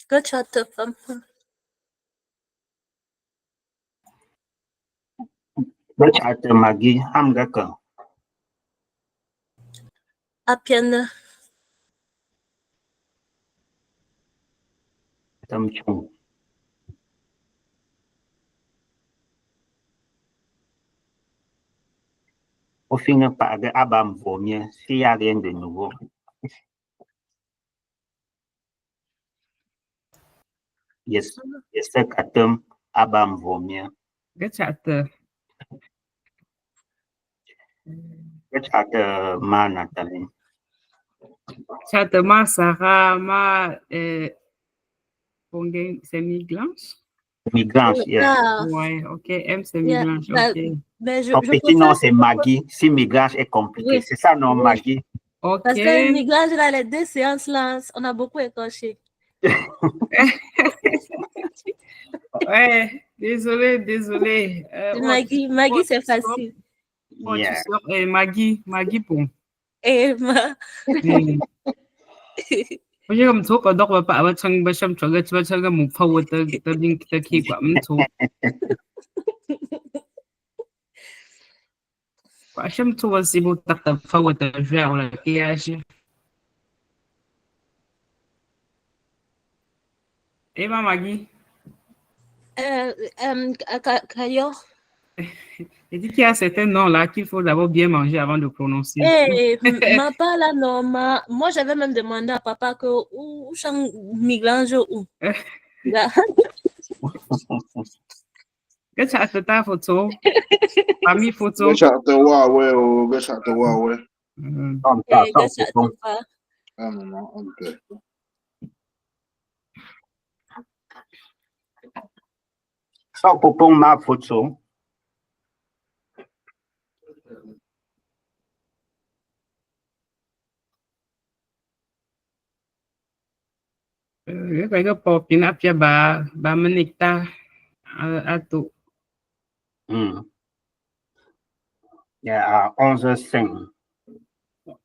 Găceată făm. Găceată Maggie, am găcă. Apiană. Tămciu. Au finit par de abam vomir s'il n'y a rien de nouveau. Este catăm abam vomir. Găceată. Găceată ma Nathalie. Găceată ma Sarah, ma Pongen semi-blanche. Migranche, yeah. Ouais, ok. M semi-blanche, ok. Mais Son petit nom c'est Maggie. Si Migranche est compliqué, Oui. c'est ça non Oui. Maggie? Ok. Parce que Migrange, là, les 2 séances là, on a beaucoup écorché. Ouais, désolé. Maggie, c'est facile. Yeah. Maggie bon. Et ma. Bây giờ mình thuốc ở đâu mà bà chân bà xăm chuẩn cái chân cái mục phâu tơ nhưng tơ khi quả mình thuốc quả xăm thuốc gì bộ tập tập phâu tơ rau là kia chứ em mà Maggie Caillot. et dit qu'il y a certains noms là qu'il faut d'abord bien manger avant de prononcer. Ma part là, non, moi j'avais même demandé à papa que où chang Migrange où. Găceată ta photo. Ami photo. Găceată oawe o găceată oawe. Găceată pa. Maman, ok. Sau popon ma photo. Cái cái bò pin áp cho bà Menita à tụ. Yeah, à 11h05.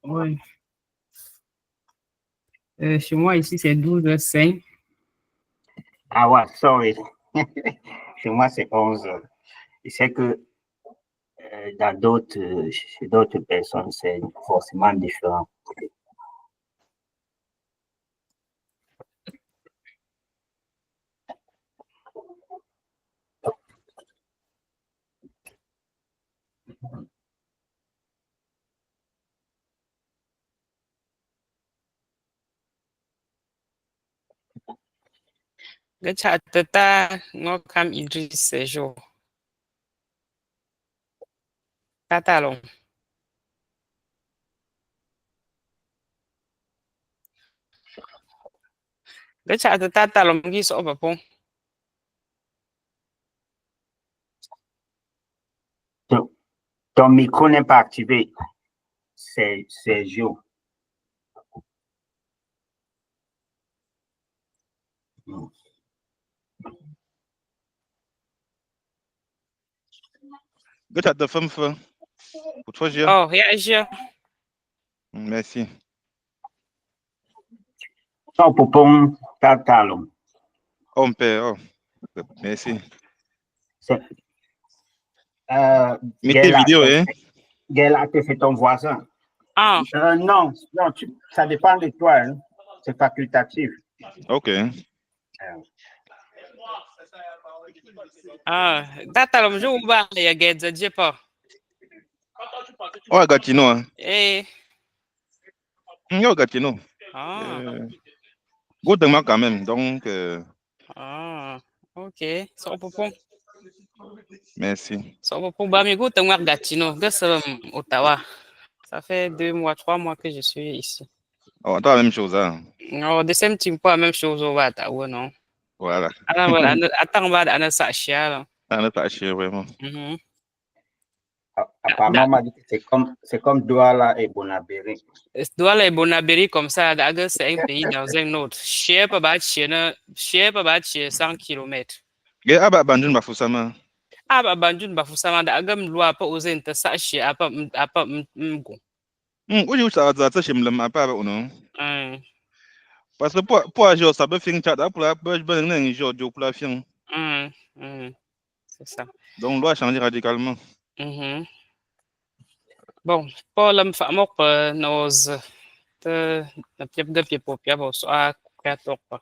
Oui. Chez moi ici c'est 12h05. Ah ouais, sorry. Chez moi c'est 11h. Je sais que chez d'autres personnes c'est forcément différent. Găceată ta ngó cam Idris Sejo. Tata long. Găceată tata long ghi so bà pong. Ton micro n'est pas activé. C'est Joe. Găceată fă. Pour toi, Gia. Oh, yeah, Gia. Merci. Sau popon tatalon. Oh, mon père, oh. Merci. Mettez vidéo, hein? Gelaté, c'est ton voisin. Ah. Non, ça dépend de toi. Hein. C'est facultatif. Ok. Ah, tata long je uba ya gedza jepa. Oh, Gatineau, hein? Yo, Gatineau. Goutement quand même, donc. Ah, ok. So popon. Merci. So popon ba mi goutement Gatineau, Ottawa. Ça fait 2 mois, 3 mois que je suis ici. Oh, toi, la même chose, hein? Oh, the same thing, pas la même chose au Ottawa, non? Voilà. Attends, on a ça chial. On n'a pas chier, vraiment. Apparemment, m'a dit que c'est comme Douala et Bonabéry. Douala et Bonabéry, comme ça, c'est un pays dans un autre. Chier pas battre 100 km. Et Abba Bandun Bafoussama. Abba Bandun Bafoussama, d'agam loi pas oser te sacher à pas m'go. Oui, ça chez me pas ou non? Parce que pour agir, ça peut faire une chat pour la pour la fin. C'est ça. Donc, on doit changer radicalement. Bon, Paul me fait mok nos te na piep de piep pour piep so a kreator pa.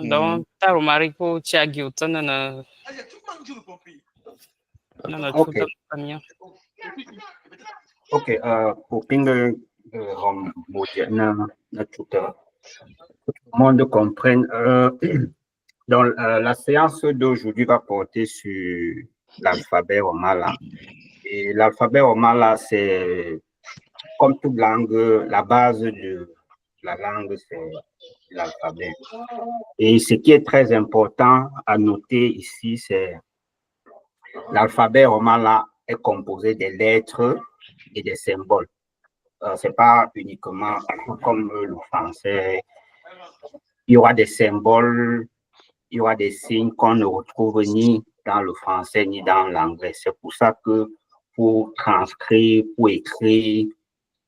Donc ta romari ko chiagi utana na Ok. tuta pamia. Ok, pour que tout le monde comprenne, donc, la séance d'aujourd'hui va porter sur l'alphabet romala. Et l'alphabet romala, c'est comme toute langue, la base de la langue, c'est l'alphabet. Et ce qui est très important à noter ici, c'est l'alphabet romala est composé des lettres et des symboles. C'est pas uniquement comme le français. Il y aura des symboles, il y aura des signes qu'on ne retrouve ni dans le français ni dans l'anglais. C'est pour ça que pour transcrire, pour écrire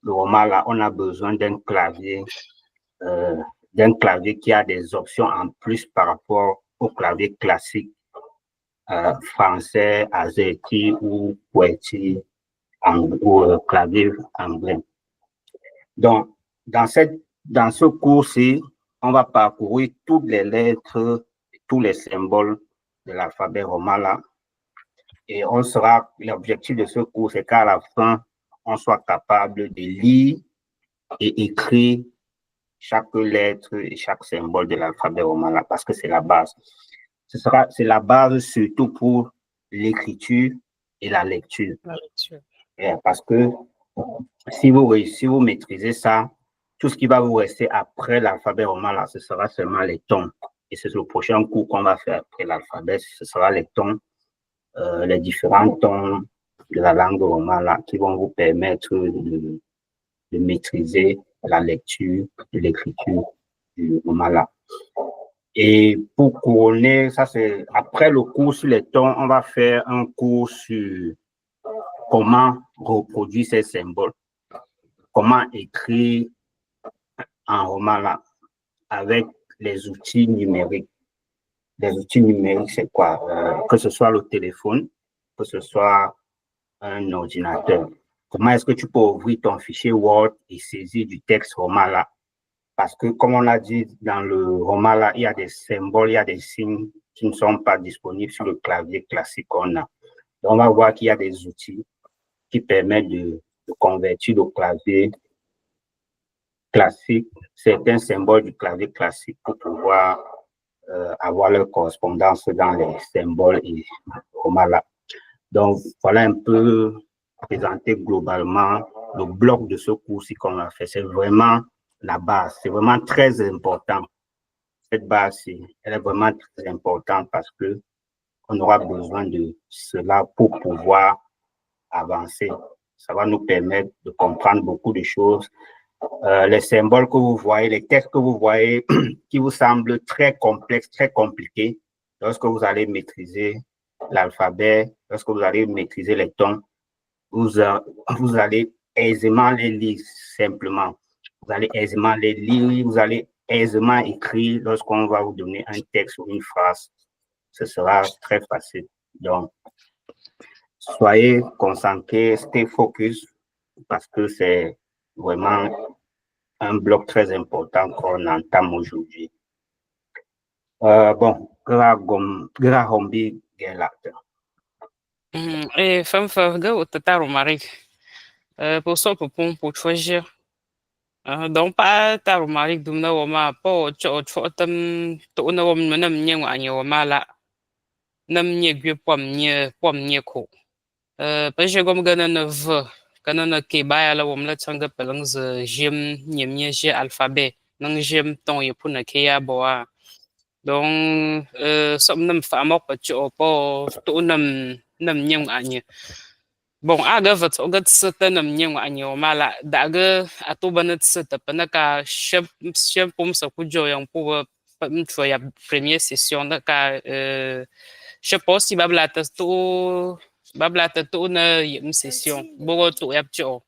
le romala, on a besoin d'un clavier qui a des options en plus par rapport au clavier classique français, azerty ou QWERTY ou clavier anglais. Donc, dans ce cours-ci, on va parcourir toutes les lettres, tous les symboles de l'alphabet romala. Et l'objectif de ce cours, c'est qu'à la fin, on soit capable de lire et écrire chaque lettre et chaque symbole de l'alphabet romala, parce que c'est la base. C'est la base surtout pour l'écriture et la lecture. Parce que si vous maîtrisez ça, tout ce qui va vous rester après l'alphabet romala, ce sera seulement les tons. Et c'est le prochain cours qu'on va faire après l'alphabet, ce sera les tons, les différents tons de la langue romala qui vont vous permettre de maîtriser la lecture et l'écriture du romala. Et pour couronner, ça c'est après le cours sur les tons, on va faire un cours sur comment reproduire ces symboles, comment écrire en romala avec les outils numériques. Les outils numériques, c'est quoi? Que ce soit le téléphone, que ce soit un ordinateur. Comment est-ce que tu peux ouvrir ton fichier Word et saisir du texte romala? Parce que, comme on l'a dit, dans le romala, il y a des symboles, il y a des signes qui ne sont pas disponibles sur le clavier classique qu'on a. Donc, on va voir qu'il y a des outils qui permettent de convertir le clavier classique, certains symboles du clavier classique pour pouvoir avoir leur correspondance dans les symboles et romala. Donc, voilà un peu présenter globalement le bloc de ce cours-ci qu'on a fait. C'est vraiment la base. C'est vraiment très important. Cette base, elle est vraiment très importante parce que on aura besoin de cela pour pouvoir avancer. Ça va nous permettre de comprendre beaucoup de choses. Les symboles que vous voyez, les textes que vous voyez qui vous semblent très complexes, très compliqués, lorsque vous allez maîtriser l'alphabet, lorsque vous allez maîtriser les tons, vous allez aisément les lire simplement. Vous allez aisément les lire, vous allez aisément écrire lorsqu'on va vous donner un texte ou une phrase. Ce sera très facile. Donc, soyez concentrés, stay focus, parce que c'est vraiment un bloc très important qu'on entame aujourd'hui. Bon, Grahombi Gelate. Et femme farga au tata romari. Pour ça, pour choisir. Donc, pas ta romari dumna wama, po cho tam to na wam nam nyang anyo wama la. Nam nye gwe pom nye ko. Pa je gom gana na v. Kana na ke baya la wam la changa pelang ze jem nyem nye je alphabet. Nang jem tong ye puna ke ya boa. Donc, som nam fa mok pa cho po to nam nyang anyo. Bon, aga vat ogat sata nam nyang anyo mala daga atobanat sata panaka chef pom sa kujo yang po mtwa ya première session da ka je pense si bablata to na yem session bogo to yap cho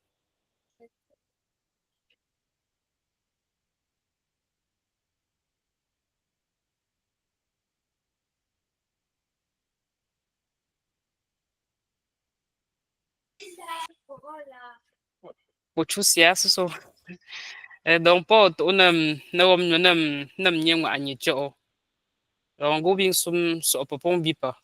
Pochusia so. Donc po to nam nyem anyi cho. Donc go bin sum so popon bipa.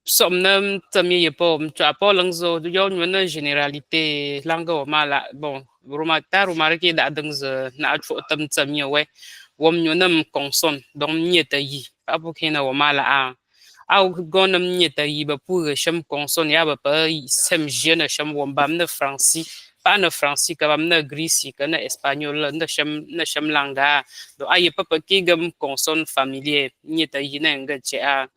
Som nam tam ye po mcha po lang zo yo na généralité lango mala bon roma ta roma ke da dang ze na chu tam ye we wom nyo nam kongson dom nye ta yi abu ke na mala a au gonam nye ta yi ba pour sham kongson ya ba pa sem jeune sham wom bam na franci pa na franci ka bam na grisi ka na espagnol na sham langa do aye pa ke gam kongson familier nye ta yi na nga che a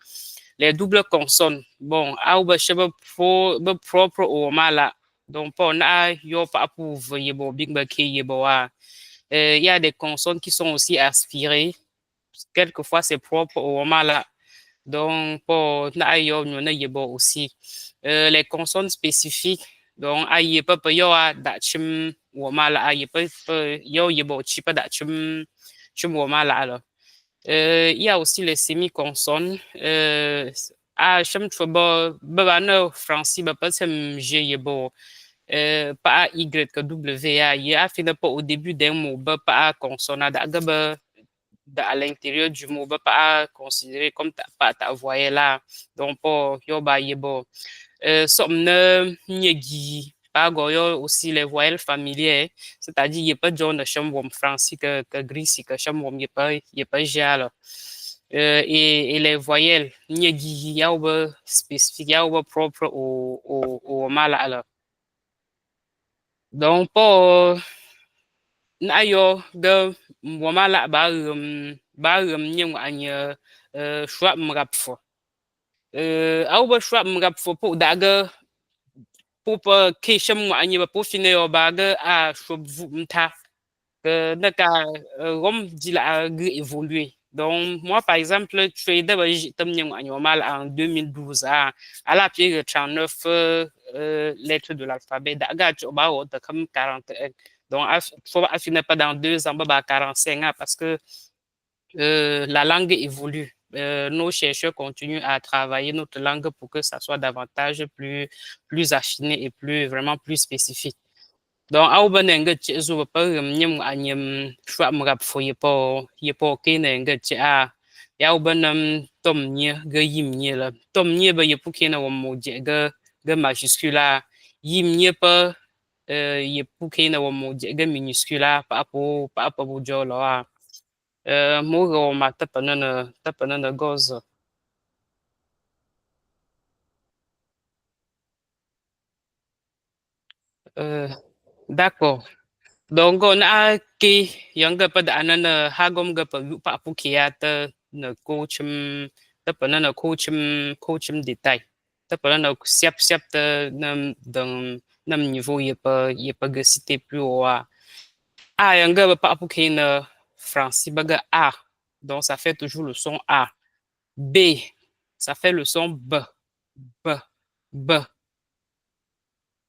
les doubles consonnes. Bon, auba sheba be propre au mala. Donc, pour na yo pa pour yebo big ba ke yebo wa. Il y a des consonnes qui sont aussi aspirées. Quelquefois, c'est propre au mala. Donc, pour na yo na yebo aussi. Les consonnes spécifiques. Donc, aye pa yo a da chim wo mala aye pa yo yebo chipa da chim wo mala alors. Il y a aussi les semi-consonnes. Cham chwa ba no franci ba pas sem g yebo pas y que w a y a fait pas au début d'un mot ba pas consonne à l'intérieur du mot ba pas considéré comme pas ta voyelle là donc pas yo ba yebo somne nyegi pas goyo aussi les voyelles familières c'est-à-dire il y a pas de genre cham wom franci que gris que cham wom y pas jala et les voyelles nyegi yaoba spécifique yaoba propre au mala alors donc pour na yo de mala ba nyem anya shwa mrapfo auba shwa mrapfo po daga pour que cham anya ba po fine yo ba ga a shwa mta que rom dit la évoluer. Donc, moi, par exemple, je fais mal en 2012 à la pied 39 lettres de l'alphabet. Comme 41. Donc, il faut affiner pas dans 2 ans, 45 ans parce que la langue évolue. Nos chercheurs continuent à travailler notre langue pour que ça soit davantage plus affiné et vraiment plus spécifique. Donc, au ben nga che zo pa nyem anyem shwa mrap fo ye po ke na nga che a ya u ben tom nye ga yim nye la tom nye ba ye pu ke na wo mo je ga majuscule yim nye pa ye pu ke na wo mo je ga minuscule pa po jo lo a mo go ma ta pa na gozo d'accord. Donc, on a qui yang ga pada anana hagom ga pa pa pukia ta na coachim détail ta pa na siap ta nam niveau ye pa ga cité plus haut a yang ga pa pukia na français baga a donc ça fait toujours le son a b ça fait le son b b b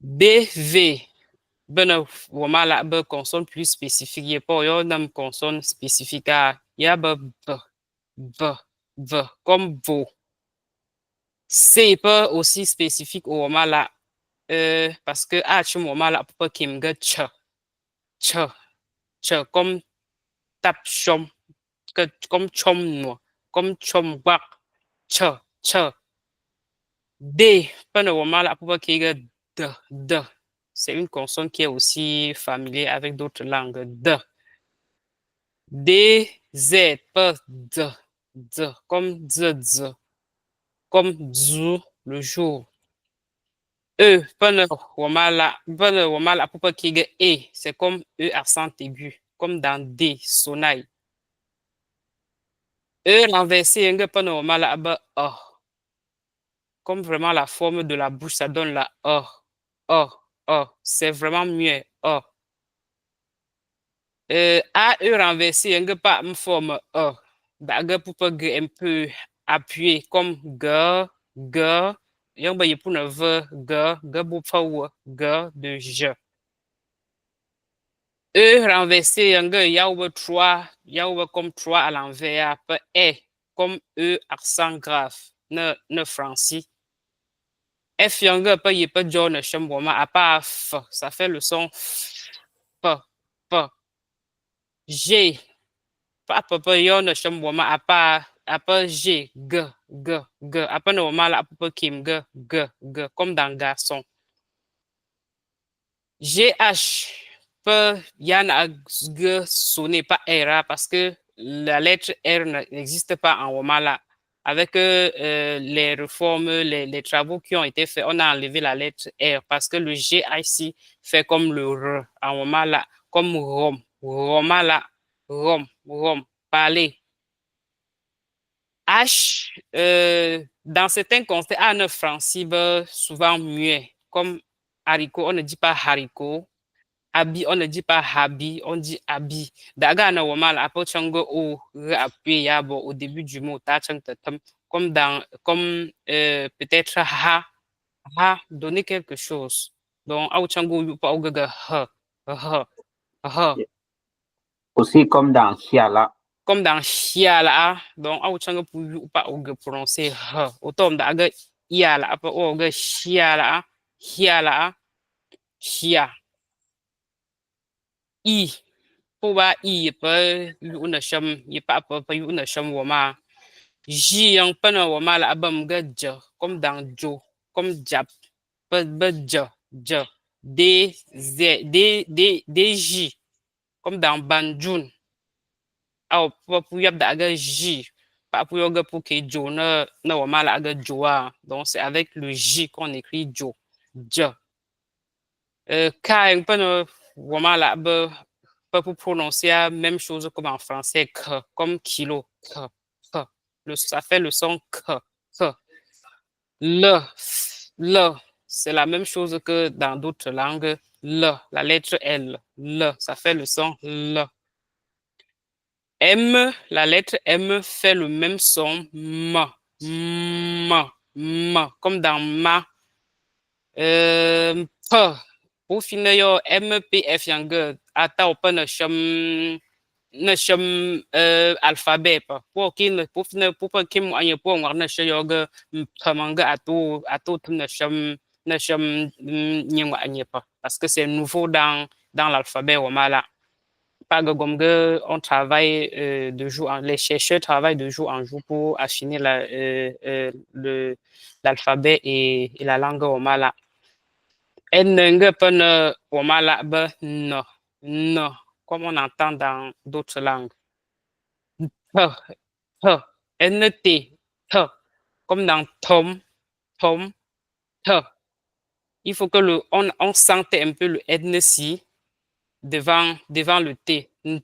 b v ben wamala be consonne plus spécifique y pas yo nam consonne spécifique ya b v comme vo c'est pas aussi spécifique au wamala parce que tu wamala pas kim ga ch comme tap chom comme chom no comme chom wak ch d pas wamala pas ki ga d c'est une consonne qui est aussi familière avec d'autres langues. D, Z, pas D, comme Z, comme Z, le jour. Wamala, pour qui E, c'est comme E accent aigu, comme dans D, sonaille. Renversé, wamala, comme vraiment la forme de la bouche, ça donne la c'est vraiment mieux, A, renversé, il n'y a pas une forme E. Pour un peu appuyé comme G, il y a un peu de V, G de je. Renversé, il y a 3, il y a comme 3 à l'envers, E. comme E accent grave, ne Francis. F younger pas y pas John Chamboma à part F, ça fait le son P, P. G, pas papa yon Chamboma à part G, G, G, G. À part normal à papa Kim, G, G, G, comme dans garçon. GH, peut Yann a G sonner pas R parce que la lettre R n'existe pas en Womala. Avec les réformes, les travaux qui ont été faits, on a enlevé la lettre R parce que le G ici fait comme le R en Womala, comme Rom, Romala, Rom, Rom, parler. H, dans certains contextes, A9 Francis, souvent muet, comme haricot, on ne dit pas haricot. Abi, on ne dit pas habi, on dit abi. Daga na wamal apochango o rapé yabo au début du mot tachang tatam comme peut-être ha donner quelque chose. Donc auchango yupa ogaga ha. Aussi comme dans Chiala. Comme dans chiala, donc auchango pour yupa oga prononcer ha. Autant daga yala apa oga chiala hiala chia. I pour ba I pas une cham y pas une cham wama J yang pas na wama la abam gadja comme dans Jo comme jap pas ja ja D Z D J comme dans Banjun au pas pour yab da ga J pas pour yoga pour que Jo na wama la ga Joa donc c'est avec le J qu'on écrit Jo ja K yang pas na wama la pas pour prononcer la même chose comme en français, comme kilo, k. Ça fait le son k, k. Le, c'est la même chose que dans d'autres langues. Le, la lettre L, le, ça fait le son le. M, la lettre M fait le même son ma, comme dans ma. P, pour finir, MPF yang ata open na sham alphabet pa pour pour kim anya pour ngor na shayoga pamanga ato na sham nyingwa anya pa parce que c'est nouveau dans l'alphabet wamala pas gomge on travaille de jour en les chercheurs travaillent de jour en jour pour affiner l'alphabet et la langue wamala N wamala ba no comme on entend dans d'autres langues. NT, comme dans Tom, il faut que on sente un peu le N-ci devant le T. N,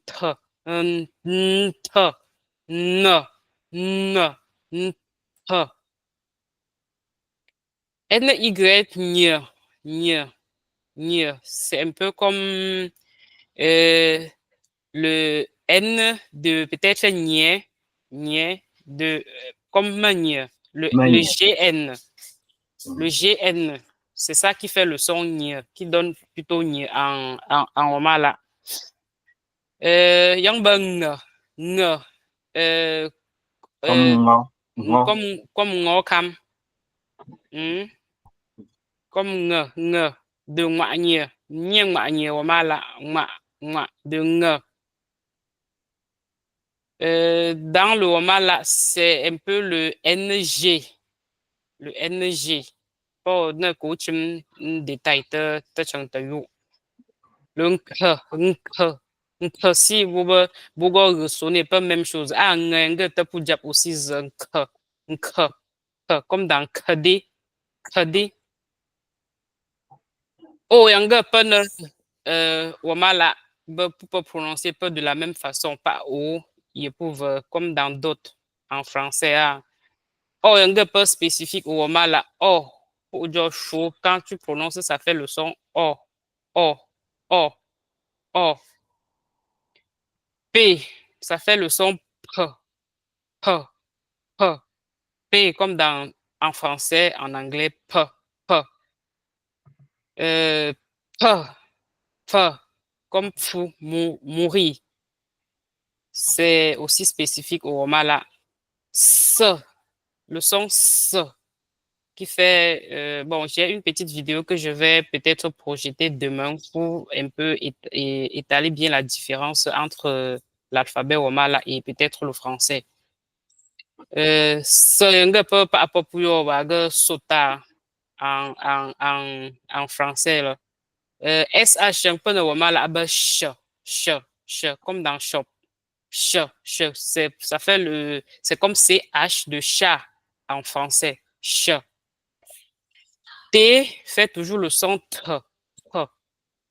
c'est un peu comme le N de peut-être comme manière. Le GN. Le GN, c'est ça qui fait le son nye, qui donne plutôt nye en Omala. Yang bang comme ngokam. Comme de nye Omala de dans le Wamala, c'est un peu le NG. Le NG. Pas de coaching détail de chantayu. Le si vous ressonnez pas même chose. Ah, n'engage pour dire aussi comme dans KD. Oh, yanga pas Wamala, pour prononcer pas de la même façon, pas O. Ils peuvent, comme dans d'autres, en français, oh, il y a un peu spécifique au Wamala. Oh, chaud, quand tu prononces, ça fait le son oh, oh, oh, oh. P, ça fait le son p, p, p. P, comme en français, en anglais, p, p. P, comme fou, mourir. C'est aussi spécifique au Wamala. S, le son S qui fait, bon, j'ai une petite vidéo que je vais peut-être projeter demain pour un peu étaler bien la différence entre l'alphabet Womala et peut-être le français. Ce peu pas sota en français là. SH un peu de Womala ch, comme dans shop. Ça fait c'est comme CH de chat en français. Ch. T fait toujours le son T, T,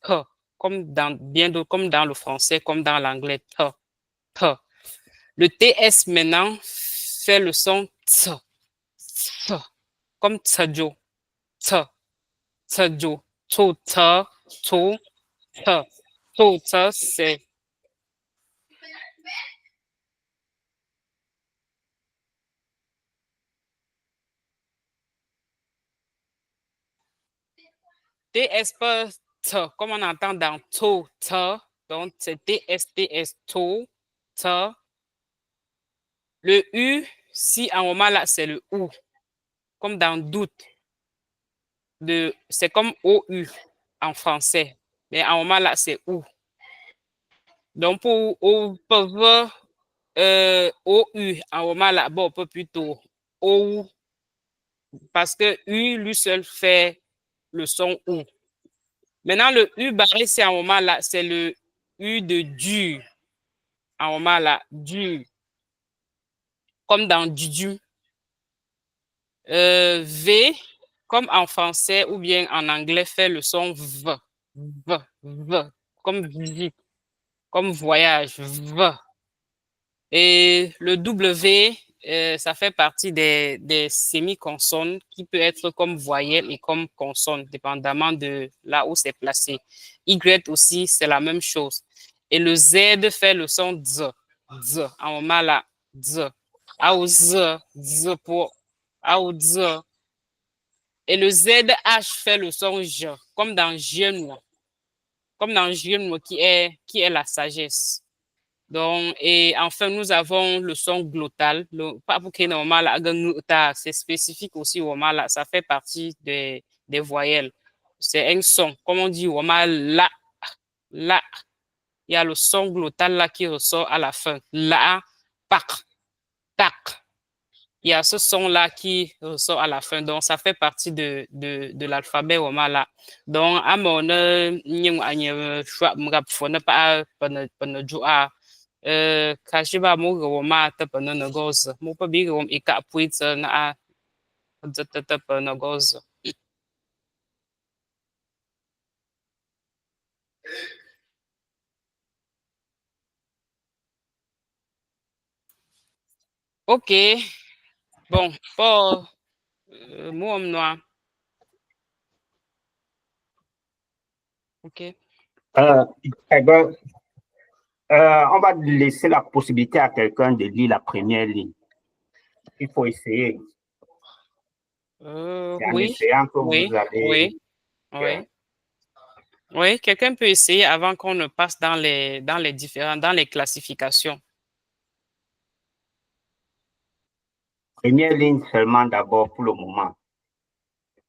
T, comme dans le français, comme dans l'anglais, T, T. Le TS maintenant fait le son T, T, comme Tsajo, T, Tsajo, To, T, To, T, To, T, c'est TS pas T, comme on entend dans To, T, donc c'est TS, TS, To, T. Le U, si en moment là, c'est le OU, comme dans doute. C'est comme OU en français, mais en moment là, c'est OU. Donc, pour OU, en moment là, bon, on peut plutôt OU, parce que U, lui seul, fait le son OU. Maintenant, le U barré, c'est en moment là, c'est le U de dur. En moment là, dur. Comme dans Dudu. V, comme en français ou bien en anglais, fait le son V. V, V. Comme visite, comme voyage. V. Et le W, ça fait partie des semi-consonnes qui peut être comme voyelle et comme consonne, dépendamment de là où c'est placé. Y aussi, c'est la même chose. Et le Z fait le son Z. Z. En moment là, Z. Ao Z. Z pour Ao Z. Et le ZH fait le son J, comme dans Genoa. Comme dans Genoa qui est la sagesse. Donc, et enfin, nous avons le son glottal. Pas pour qu'il normal, c'est spécifique aussi au mal, ça fait partie des voyelles. C'est un son. Comme on dit au mal, la. Il y a le son glottal là qui ressort à la fin. La, pac, tac. Il y a ce son-là qui ressort à la fin. Donc, ça fait partie de l'alphabet Woma là. Donc, à mon choix, pas kashiba mo Woma te pene ne goze. Mo pa bi Wom ika puit na te pene goze. OK. Bon, pour moi, noir. OK. Eh ben, on va laisser la possibilité à quelqu'un de lire la première ligne. Il faut essayer. C'est en Oui, essayant que oui, vous allez. oui, oui. Oui, quelqu'un peut essayer avant qu'on ne passe dans les classifications. Première ligne seulement d'abord pour le moment.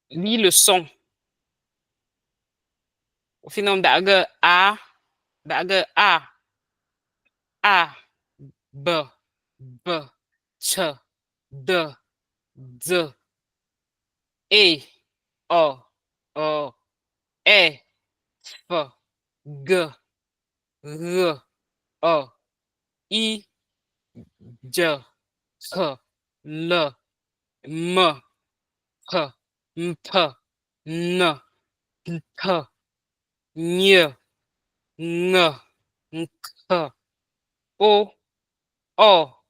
Lis le son. Au final, daga A, A, B, B, Ch, D, D, E, O, O, E, F, G, R, O, I, J, K, L, M, P, M, P, N, T, N, N, K, O, O,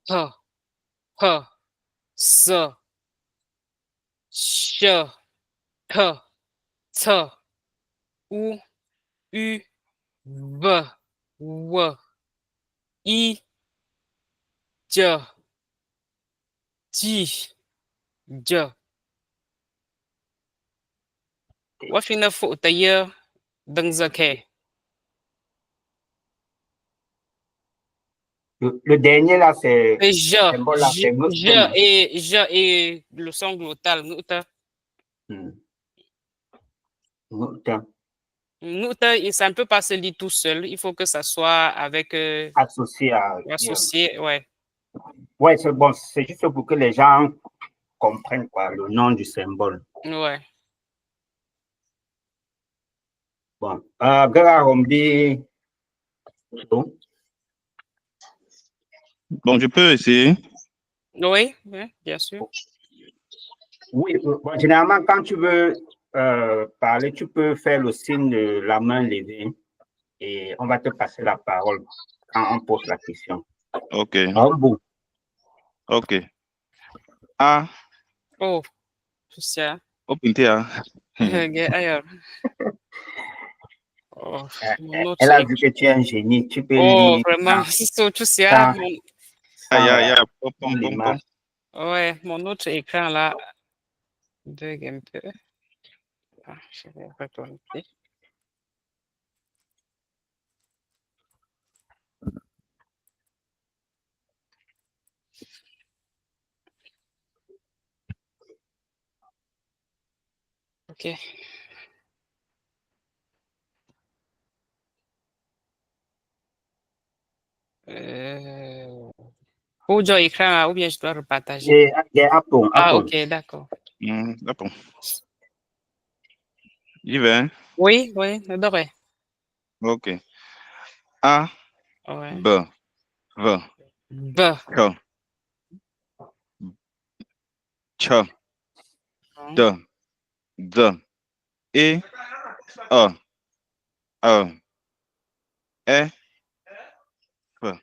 P, P, S, Sh, T, T, U, U, V, W, I, J, J, J. What fin na phụ tây đừng giờ kể. Le dernier là, c'est Et je, symbole là, c'est je et le son glottal. Et ça ne peut pas se lire tout seul. Il faut que ça soit avec associé à. associé, ouais. Ouais, c'est bon, c'est juste pour que les gens comprennent quoi, le nom du symbole. Ouais. Bon, Gara Rombi. Bon, je peux essayer. Oui, bien sûr. Oui, bon, généralement, quand tu veux parler, tu peux faire le signe de la main levée et on va te passer la parole quand on pose la question. Ok. Rombo. Ok. A. Oh, tout ça. Oh, Pintea. Ailleurs. Oh, mon autre Elle a est- vu que tu es un génie, tu peux Oh, lire vraiment, c'est tout ça. sans, Aïe, sans, aïe, aïe. Pom, pom, pom, pom. l'image. Ouais, mon autre écran là bug un peu. Ah, je vais retourner. Ok. Où j'ai écran là, ou bien je dois repartager? Et Apple, Ah, Apple. ok, d'accord. D'accord. J'y vais. Hein? Oui, oui, j'adorais. Ok. A. Ouais. B. V. B. K. Ch. D. D. E. A. A. E. F.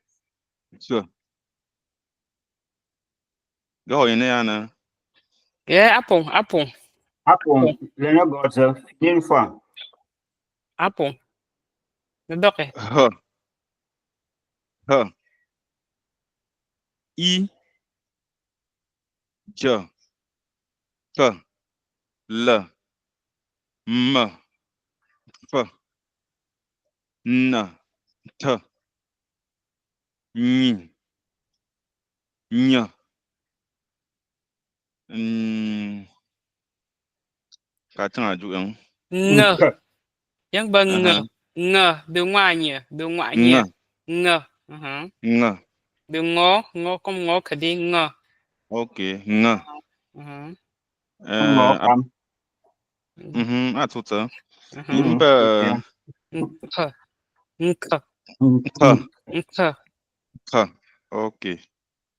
S. Go in there, Anna. Yeah, Apple, Apple, Apple, le nom Godze, une fois. Apple. J'adorais. H. H. I. J. K. L. M. F. N. T. N. Ñ. Attends à jouer. N. Yang ba N. Uh-huh. N. De ngoại de ngoại Ng. N. Ng. De ngó, ngó comme ngó que de N. Ok. Ng. Ngõ Cam. À tout ça. Mhm. P. Nk. Nk. K. Nk. K. Ok.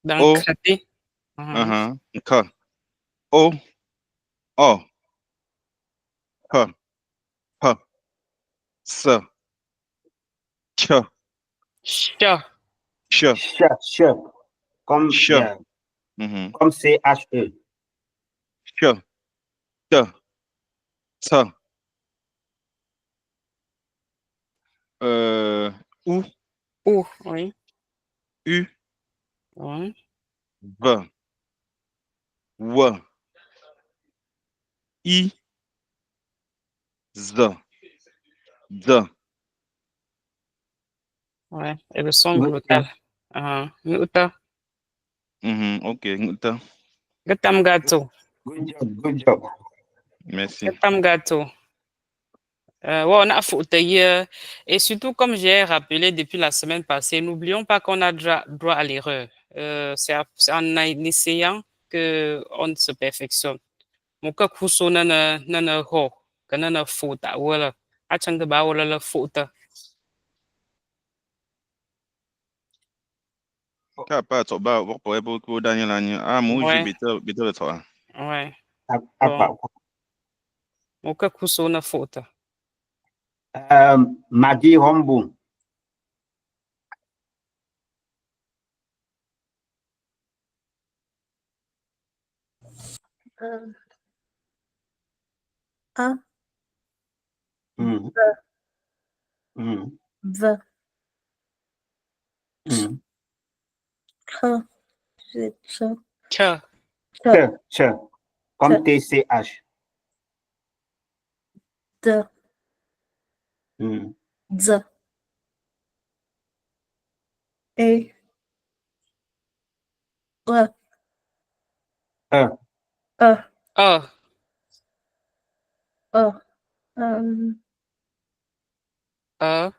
Dans O. K. K. O. O. H. H. S. Ch. Ch. Ch. Ch. Comme, Ch. comme CHE. Ch. T. T. U. U. Oui. U. Oui. V. W. I. Z. D. Ouais. Et le son glottal. Nuta. Ok. Ngta. Gatam gato. Good job, good job. Merci. Gatam gato. Ouais, on a faute hier. Et surtout, comme j'ai rappelé depuis la semaine passée, n'oublions pas qu'on a droit à l'erreur. C'est en essayant qu'on se perfectionne. Mon cas, kuso nana ho, que nana faute à voilà. Achang de ba voilà la faute. Ka pa to ba wo po e bo ko Daniel anya. Mo je Ouais, bito le to. ouais. Apa. Bon, mon cas, kuso na faute. Maggie Rombo. A, Mm. V, Mm. V, Mm. K, Ch, Tcha, Ch. Comme TCH. D, Mm. D, E, E. E. E. E. E. E.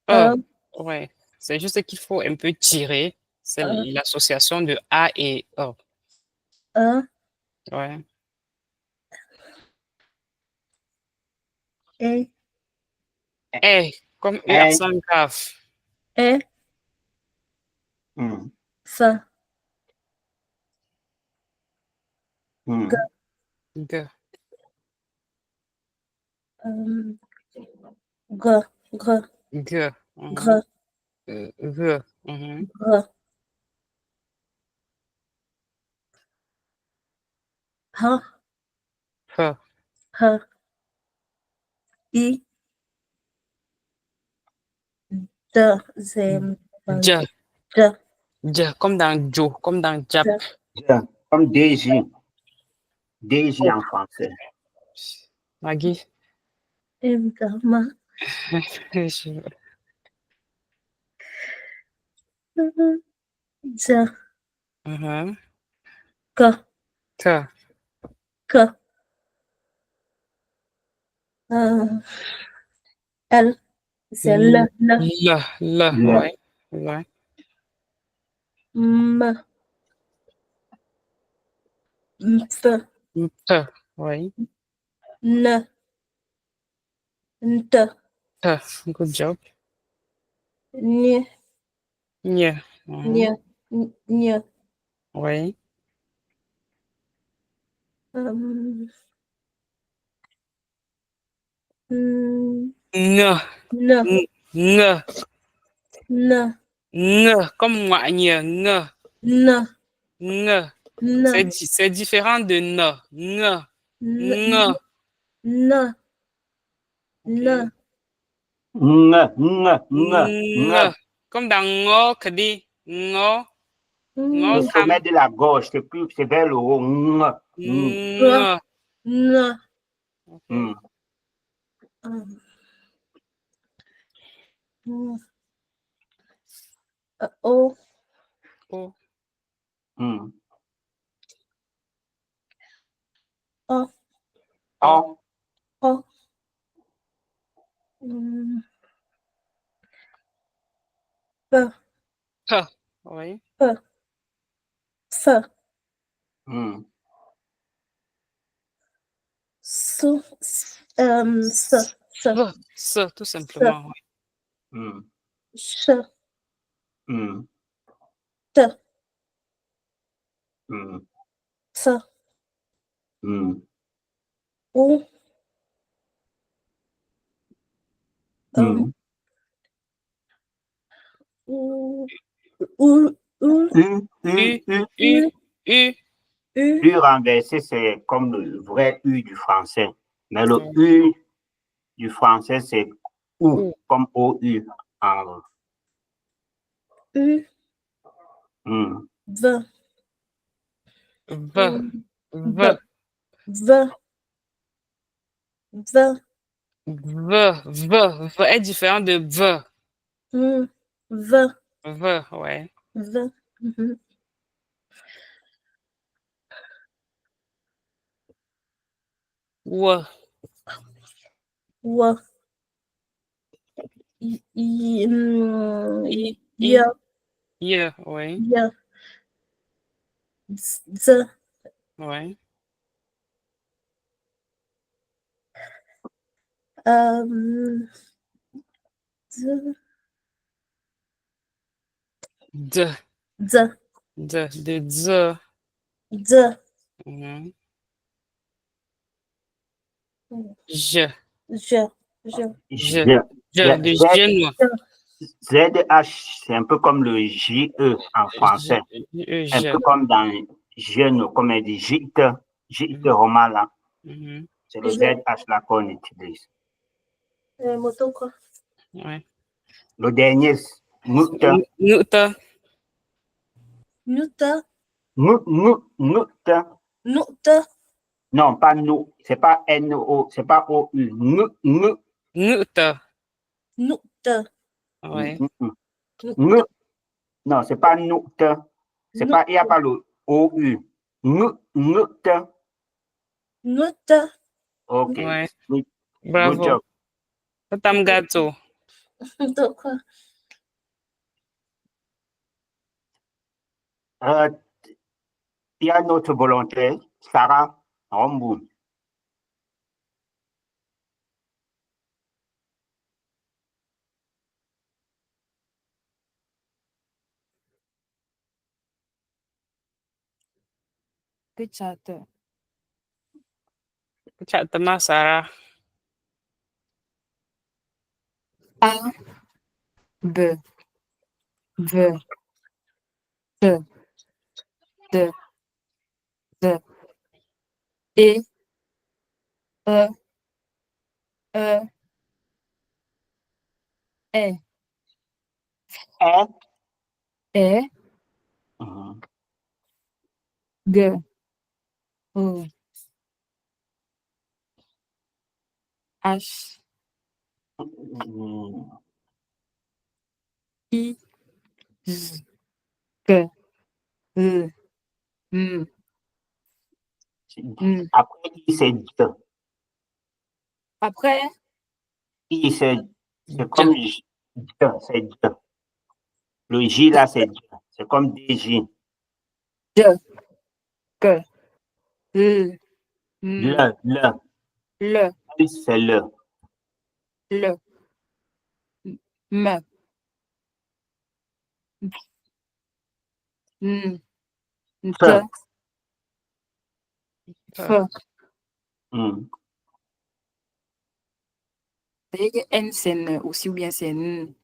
E. Ouais. C'est juste qu'il faut un peu tirer. C'est l'association de A et E. E. Ouais. E. E. Comme E accent grave. E. F. G. G. G. G. G. G. G. Mhm. G. H. H. H. I. D. C'est J. J. J. Comme dans Joe, comme dans Jap. Comme DJ. DJ en français. Maggie. Évidemment. Je- J. Mhm. K. K. K. L. C'est L. L. Ouais. Ouais. M. F. P. Ouais. N. T. T. Good job. N. N. Mhm. N. Ouais. N. N. N. N. N. N. Comme moi, N. N. N. N. C'est différent de N. N. N. N. N. N. Comme dans Ngo, que dit Ngo. Le sommet de la gorge, c'est vers le haut. N. N. O. O. O. O. O. P. P. Oui. P. F. S. S. S, tout simplement. Oui. Ch. T. T. U. U. U renversé, c'est comme le vrai U du français. Mais le U du français, c'est OU, comme OU. U. V. V. V. V. V. V est différent de V. V. V, ouais. V. W. W. Y, ouais. Z. Ouais. D. D. De Z. D. J. Je. De genou. ZH, c'est un peu comme le JE en français. Un peu comme dans genou, comme elle dit gîte romain là. C'est le ZH là qu'on utilise. Moto quoi? Ouais. Le dernier, Nuta. Nuta. Nuta. Nuta. Nuta. Non, pas nous. C'est pas N-O, c'est pas O-U. Nuta. Nuta. Ouais. Non, c'est pas Nuta. C'est pas, il n'y a pas le O-U. Nut. Note. OK. Ouais. Good Bravo. job. Tam gâteau. D'accord. Il y a notre volontaire, Sarah Romboun. Kechate. Chat ma Sarah. A, B, V, T, D, Z, E, E, E, E, E. E, Mhm. G, O, H, Mm. I, Z, K, L, M, N. Après, I, c'est D. Après, I, c'est comme J. C'est D. Le J, là, c'est D. C'est comme DJ. J, K, L, M, Le. L, L, c'est le. L, M, N, F. T, F. Mm. C'est que N, c'est N aussi, ou bien c'est N.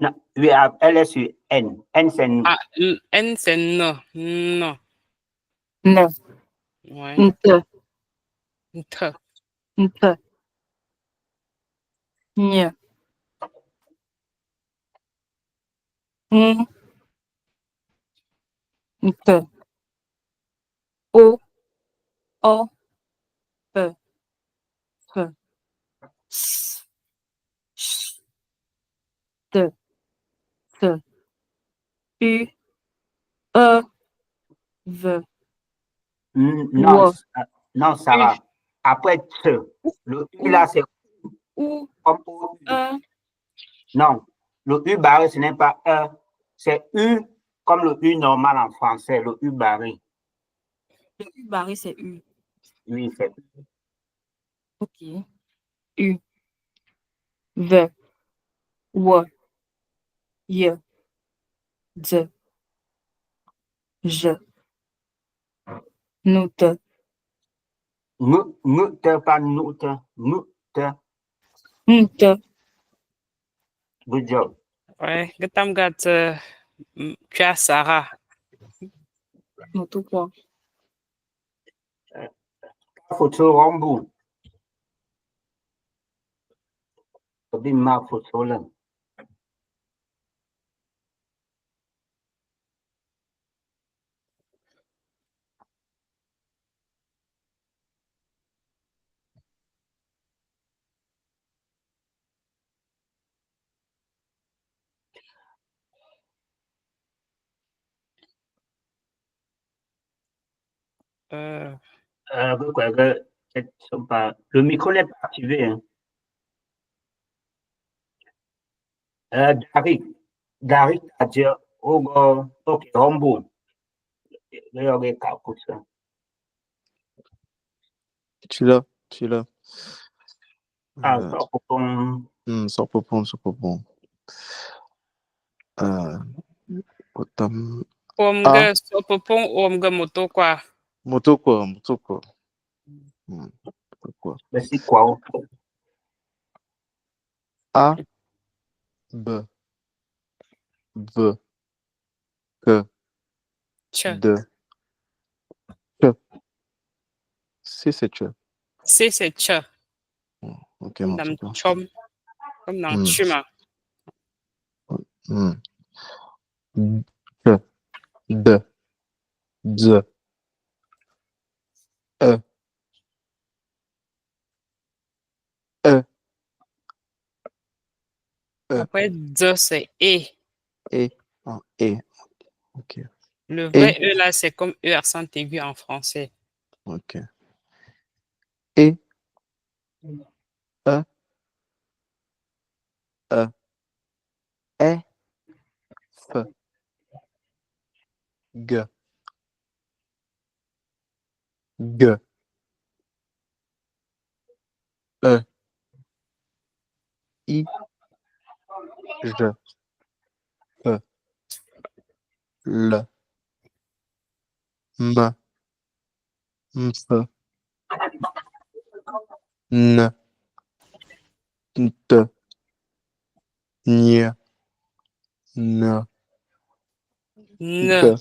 Non, oui, elle est sur N. N, c'est N. Ah, N, c'est non. Non. N, Ouais. N, T, T. N, T, N, N, N, T, O, O, P, F, S, Ch, T, T, U, E, V, Non, W, non, Sarah. Après T, le U là, c'est U, comme O. E. Non, le U barré, ce n'est pas E. C'est U comme le U normal en français, le U barré. Le U barré, c'est U. Oui, c'est Ok. U, V, W, Y, Z, J, Note, Nut, pas Nut. Nut. Note, Good job. Ouais. Tam gâteau. Tu as Sarah. Note quoi? Photo Rambo. Tabi ma photo là. Le micro n'est pas activé. Hein. Darik a dit, oh, ok, Rambo. Le pour ça. Tu l'as, tu l'as. Ah, ça, pour ton. Só popom, só popom. Botam Omga sopopong omga moto quoi. motoko, motoko. Motoko. Mais c'est quoi? A, B, V, K, Che. D, Ch. C, c'est Ch. C, c'est che. Ok, Comme dans motoko. chum. Comme dans chuma. Ch, D, Z, E, E, E, Après, D, c'est E. E, E. Ok. Le vrai E là, c'est comme E accent aigu en français. Ok. Et, E, E, E, F, G, G, E, I, J, E, L, M, F, N, T, N, N, Ne, G,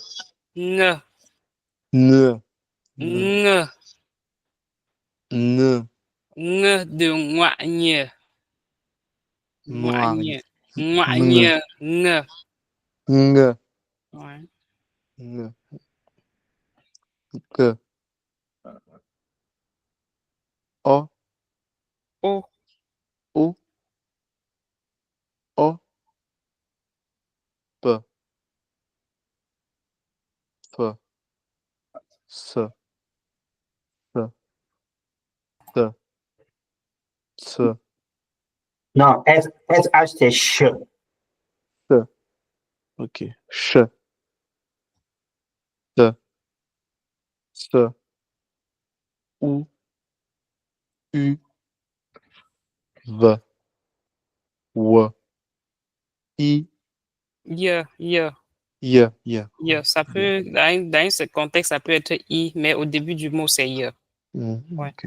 ne, N, ne, N, ne de ngoigne, Noir, ngoigne, Ng, ngoigne, ne. Ng, Ouais. Ng, G, O, O, O, O, P, F, S, T, T, S, Non, SH, c'est ch. T. Ok. Ch, T, S, U, U, V, W, I, ye, ye. Y, Y. Ça peut, dans ce contexte, ça peut être I, mais au début du mot, c'est ye. Ouais. Ok.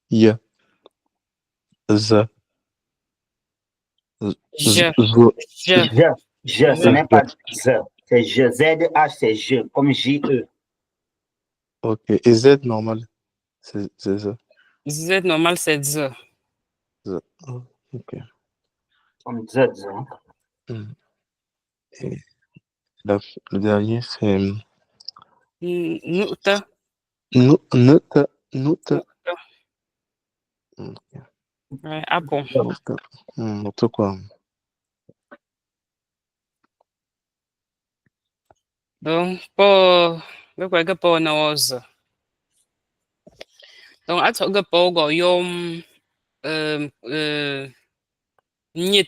Y, Z, Z, Je, Z, je, Ce je. n'est pas Z. C'est je. ZH, c'est je, comme JE. ok. Et Z normal, c'est Z. Z normal, c'est Z. Z. Ok. Comme Z. Hein. Et le dernier, c'est Noute, Note, Note. noute. Ouais, ah bon. Note quoi? Donc, pour le pour nos. Donc, à ce que pour go yom, n'y Ok.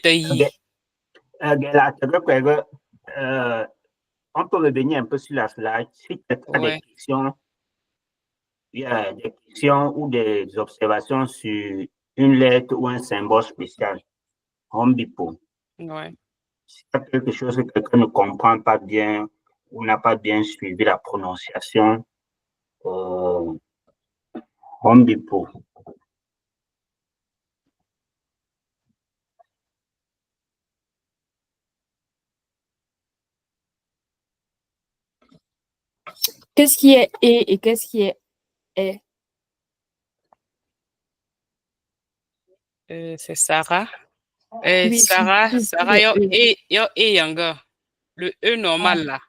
Là, c'est vrai que, on peut revenir un peu sur la slide. Si tu as des Ouais, questions, il y a des questions ou des observations sur une lettre ou un symbole spécial. Home Depot. ouais. S'il y a quelque chose que quelqu'un ne comprend pas bien ou n'a pas bien suivi la prononciation, Home Depot. Qu'est-ce qui est et qu'est-ce qui est est? C'est Sarah. Oui, Sarah, E. yo, younger. Le E normal là.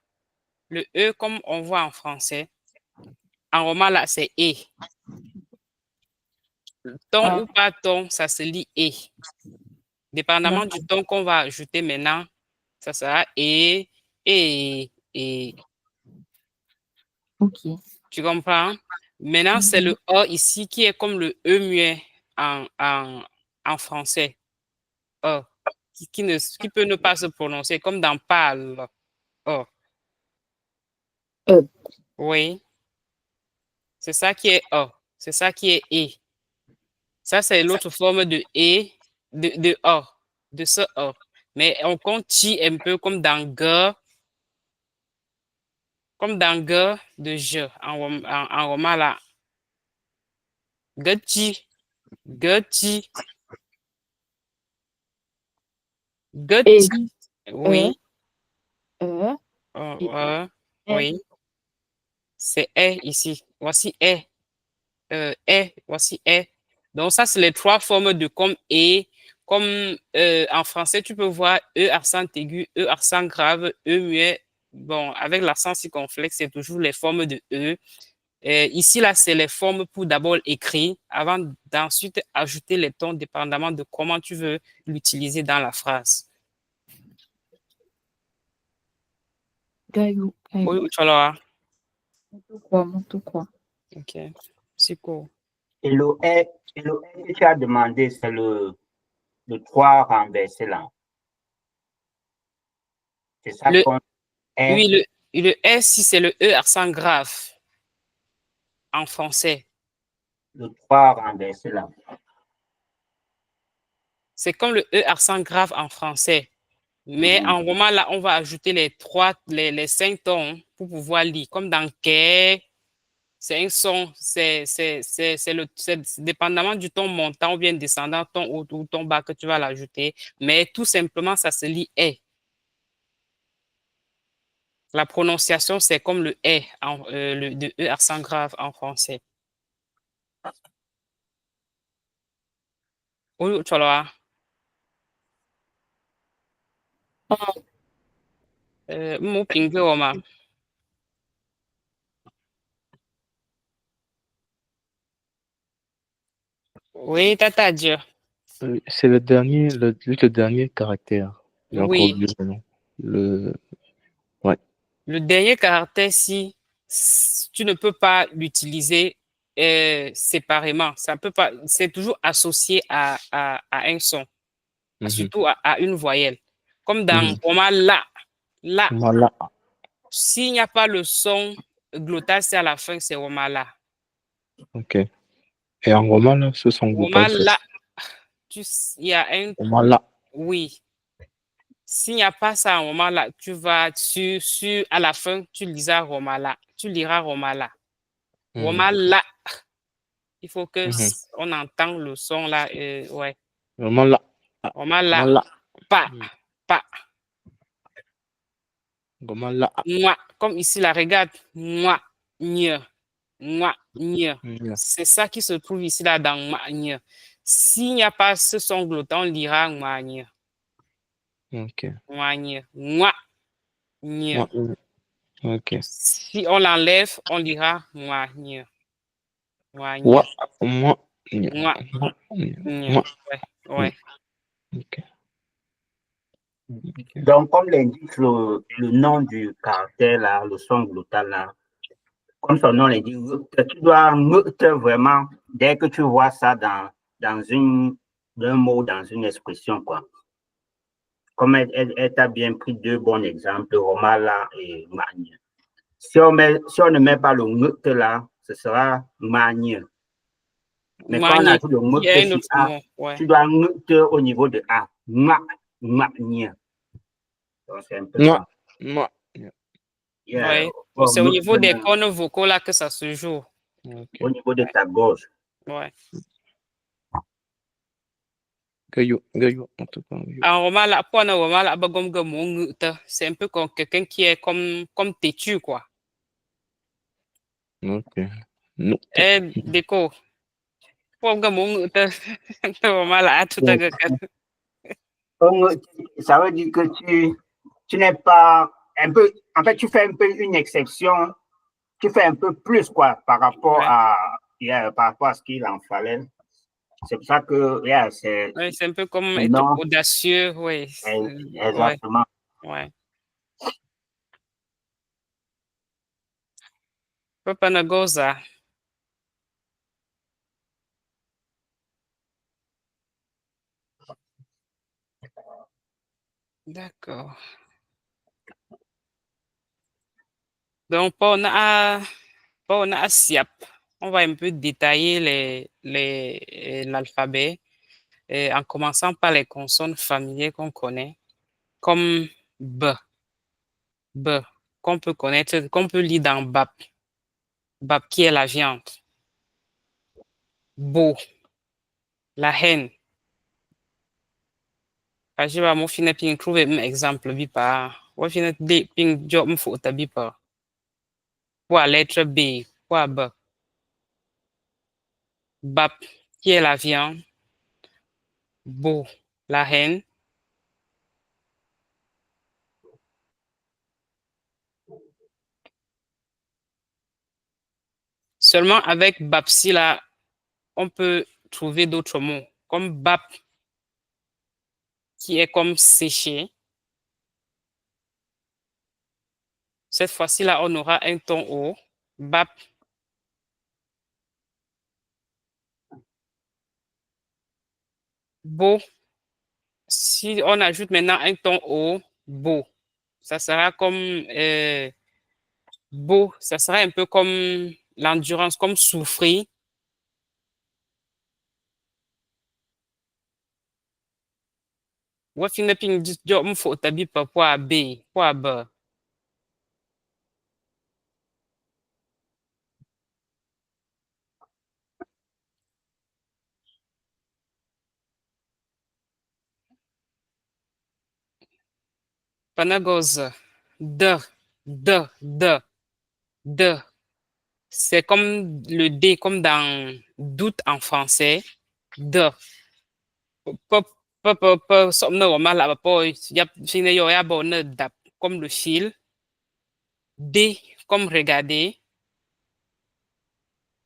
Le E comme on voit en français. En roman là, c'est E. Ton Ah, ou pas ton, ça se lit E. Dépendamment du d'accord. ton qu'on va ajouter maintenant, ça sera et. Ok. Tu comprends? Maintenant, c'est le O ici qui est comme le E muet en français. O. Qui peut ne pas se prononcer, comme dans parle. O. E. Oui, c'est ça qui est O. C'est ça qui est E. Ça, c'est l'autre forme de E, de O, de ce O. Mais on continue un peu comme dans G de je, en roman là. Gati, gati, E. gati. E. Oui, E. euh, Et euh, E. oui, c'est E ici. Voici E. E, voici E. Donc, ça, c'est les trois formes de comme E. Comme en français, tu peux voir E accent aigu, E accent grave, E muet. Bon, avec l'accent circonflexe, c'est toujours les formes de E. Ici, là, c'est les formes pour d'abord écrire, avant d'ensuite ajouter les tons dépendamment de comment tu veux l'utiliser dans la phrase. Gaillou. Oui, tu vois. Monte quoi. Ok. C'est cool. Et le E que tu as demandé, c'est le 3 renversé là. C'est ça Le, qu'on est, oui, le S, si c'est le E accent grave en français. le 3 renversé là. C'est comme le E accent grave en français. Mais en roman, là, on va ajouter les 5 tons pour pouvoir lire. Comme dans Quai, c'est un son, c'est dépendamment du ton montant ou bien descendant, ton haut ou ton bas que tu vas l'ajouter. Mais tout simplement, ça se lit est. La prononciation, c'est comme le est, le de E accent grave en français. Oui, tu vois. Mon pingue, Oma. Oui, tata Dieu. C'est le dernier, le dernier caractère. J'ai encore Oui. oublié le nom. Ouais. Le dernier caractère, si tu ne peux pas l'utiliser séparément, ça peut pas, c'est toujours associé à un son, surtout à une voyelle. Comme dans Roma, là, Voilà. s'il n'y a pas le son glottal, c'est à la fin, c'est Roma là. Ok. Et en roman, là, ce sont Roma global, c'est là, il y a un, Voilà. oui. S'il n'y a pas ça en Roma là, tu vas à la fin, tu liras Roma là. Tu liras Roma là. Roma là. Il faut que on entend le son là. Ouais. Vraiment là. Roma là. Voilà. Pas. Pas. Vraiment là. Moi. Comme ici, là, regarde. Moi. Nye. Moi. Nye. Yeah. C'est ça qui se trouve ici là dans moi. Nye. S'il n'y a pas ce son glottal, on lira moi. Nye. Ok. Moi. Nye. Moi. Nye. Ok. Si on l'enlève, on lira moi. Nye. Moi. Nye. Moi. Moi. Moi. Nye. Moi. Ouais. Ouais. Ok. Donc, comme l'indique le nom du caractère là, le son glottal là, comme son nom l'indique, tu dois vraiment, dès que tu vois ça dans un mot, dans une expression, quoi. Comme elle t'a bien pris deux bons exemples, Romala et Magne. Si on ne met pas le là, ce sera Magne. Mais quand on Magne. ajoute le Il y a un sur autre A, mot. Ouais. tu dois au niveau de A. Magne. Donc, c'est un peu Moi. ça. Moi. Yeah. Ouais. C'est au niveau des cornes vocaux là que ça se joue. Au niveau de ta gorge. Ouais. Gaillou. En tout cas. En roman là, pour un roman là, c'est un peu comme quelqu'un qui est comme têtu, quoi. Ok. Non. Déco. Pour un roman là, tout à Ça veut dire que tu n'es pas un peu, en fait, tu fais un peu une exception, tu fais un peu plus, quoi, par rapport à ce qu'il en fallait. C'est pour ça que, c'est un peu comme être audacieux, oui. Exactement. Ouais. Papa Nagoza. D'accord. Donc, on a SIAP. On va un peu détailler l'alphabet, en commençant par les consonnes familières qu'on connaît, comme B, qu'on peut connaître, qu'on peut lire dans BAP. BAP qui est la viande. Bo, la haine. Je vais vous faire un exemple. Je vais vous job un photo. Pour la lettre B, pour B. BAP qui est la viande. Bo, la haine. Seulement avec BAPSI, là, on peut trouver d'autres mots, comme BAP, qui est comme séché. Cette fois-ci-là, on aura un ton haut. Bap. Beau. Si on ajoute maintenant un ton haut, beau. Ça sera comme beau. Ça sera un peu comme l'endurance, comme souffrir. Wafine ping jo mfo tabi pa kwa B, kwa B. Panagoz. D. C'est comme le D, comme dans doute en français. D. Pop, pop, pop, somno wa mala po, yap, fine yo ya bo ne dap, comme le fil. D, comme regarder.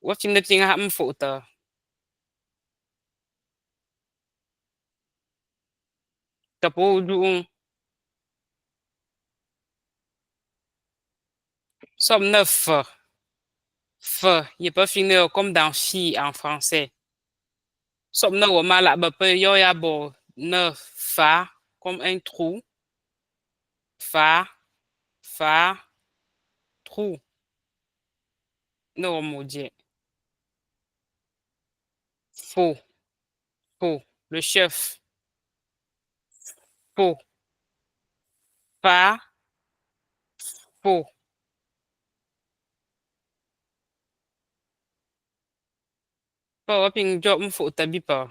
Wafine ping ha mfo ta. Tapo du. Somne F. F, il n'est pas fini comme dans fi en français. Somne wa mala pe yo ya bo ne fa, comme un trou. Fa, fa, trou. No maudit. Faux, faux. Le chef. Faux. Fa, faux. Pa waping job mfo tabi pa.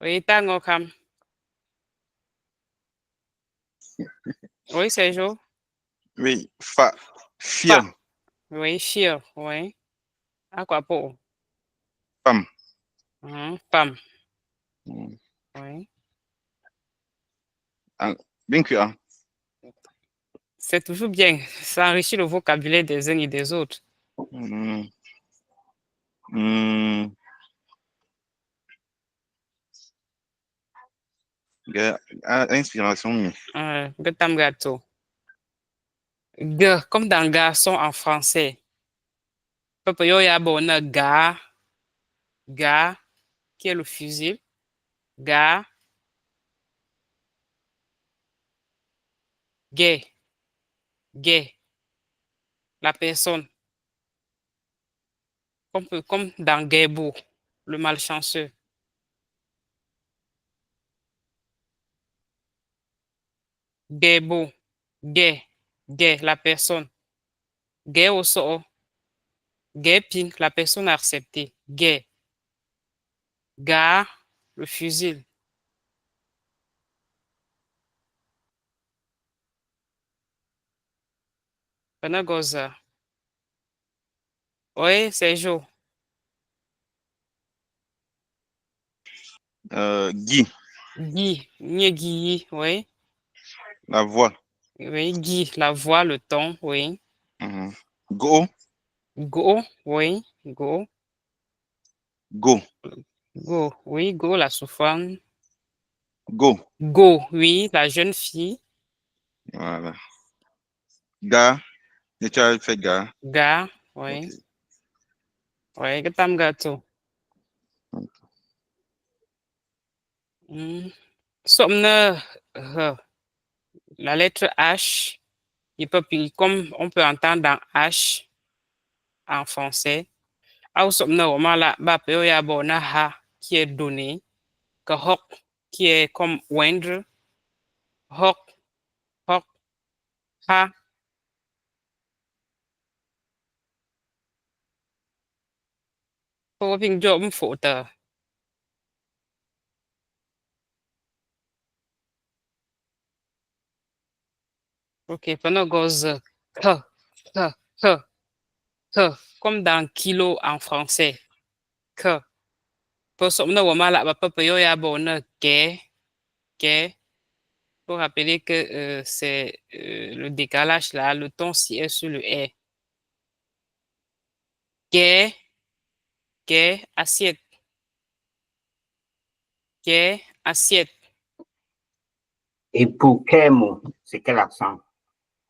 Oui, tango kam. Oui, Sergio. Oui, fa, Fa. fier, Oui, fier. Oui. À quoi pour? femme. Femme. Mm. Oui. Ah, bien que, hein. C'est toujours bien. Ça enrichit le vocabulaire des uns et des autres. Mm. Mm. Inspiration. Gotam gâteau. G, comme dans garçon en français. Papa yo ya bon na ga, qui est le fusil. Ga, gay, gay, la personne. Comme dans Gaybo, le malchanceux. Gaybo, gay, la personne. Gay au sort. Gay pink, la personne acceptée. Gay. Ga, le fusil. Panagoza. Oui, c'est Joe. Guy, Guy, Guy, oui. la voix. Oui, Guy, la voix, le ton, oui. Mhm. Go, Go, oui, go. go, Go, oui, go, la souffrance. go. Go, oui, la jeune fille. Voilà. Gars, et tu as fait gars. Ga, Ok. oui. Oui, Gotam gâteau. Somne, la lettre H, comme on peut entendre dans H en français. Au somne, on la bape ya bona ha qui est donné, que hoc qui est comme wendre, hoc, hoc, ha. Pour ping job photo. Ok, pendant goes que, que, que, que, comme dans kilo en français. Que. Pour somne, on la bape yo ya bona que. Pour rappeler que c'est le décalage là, le ton si est sur le est. Assiette, assiette. Et pour quel mot, c'est quel accent?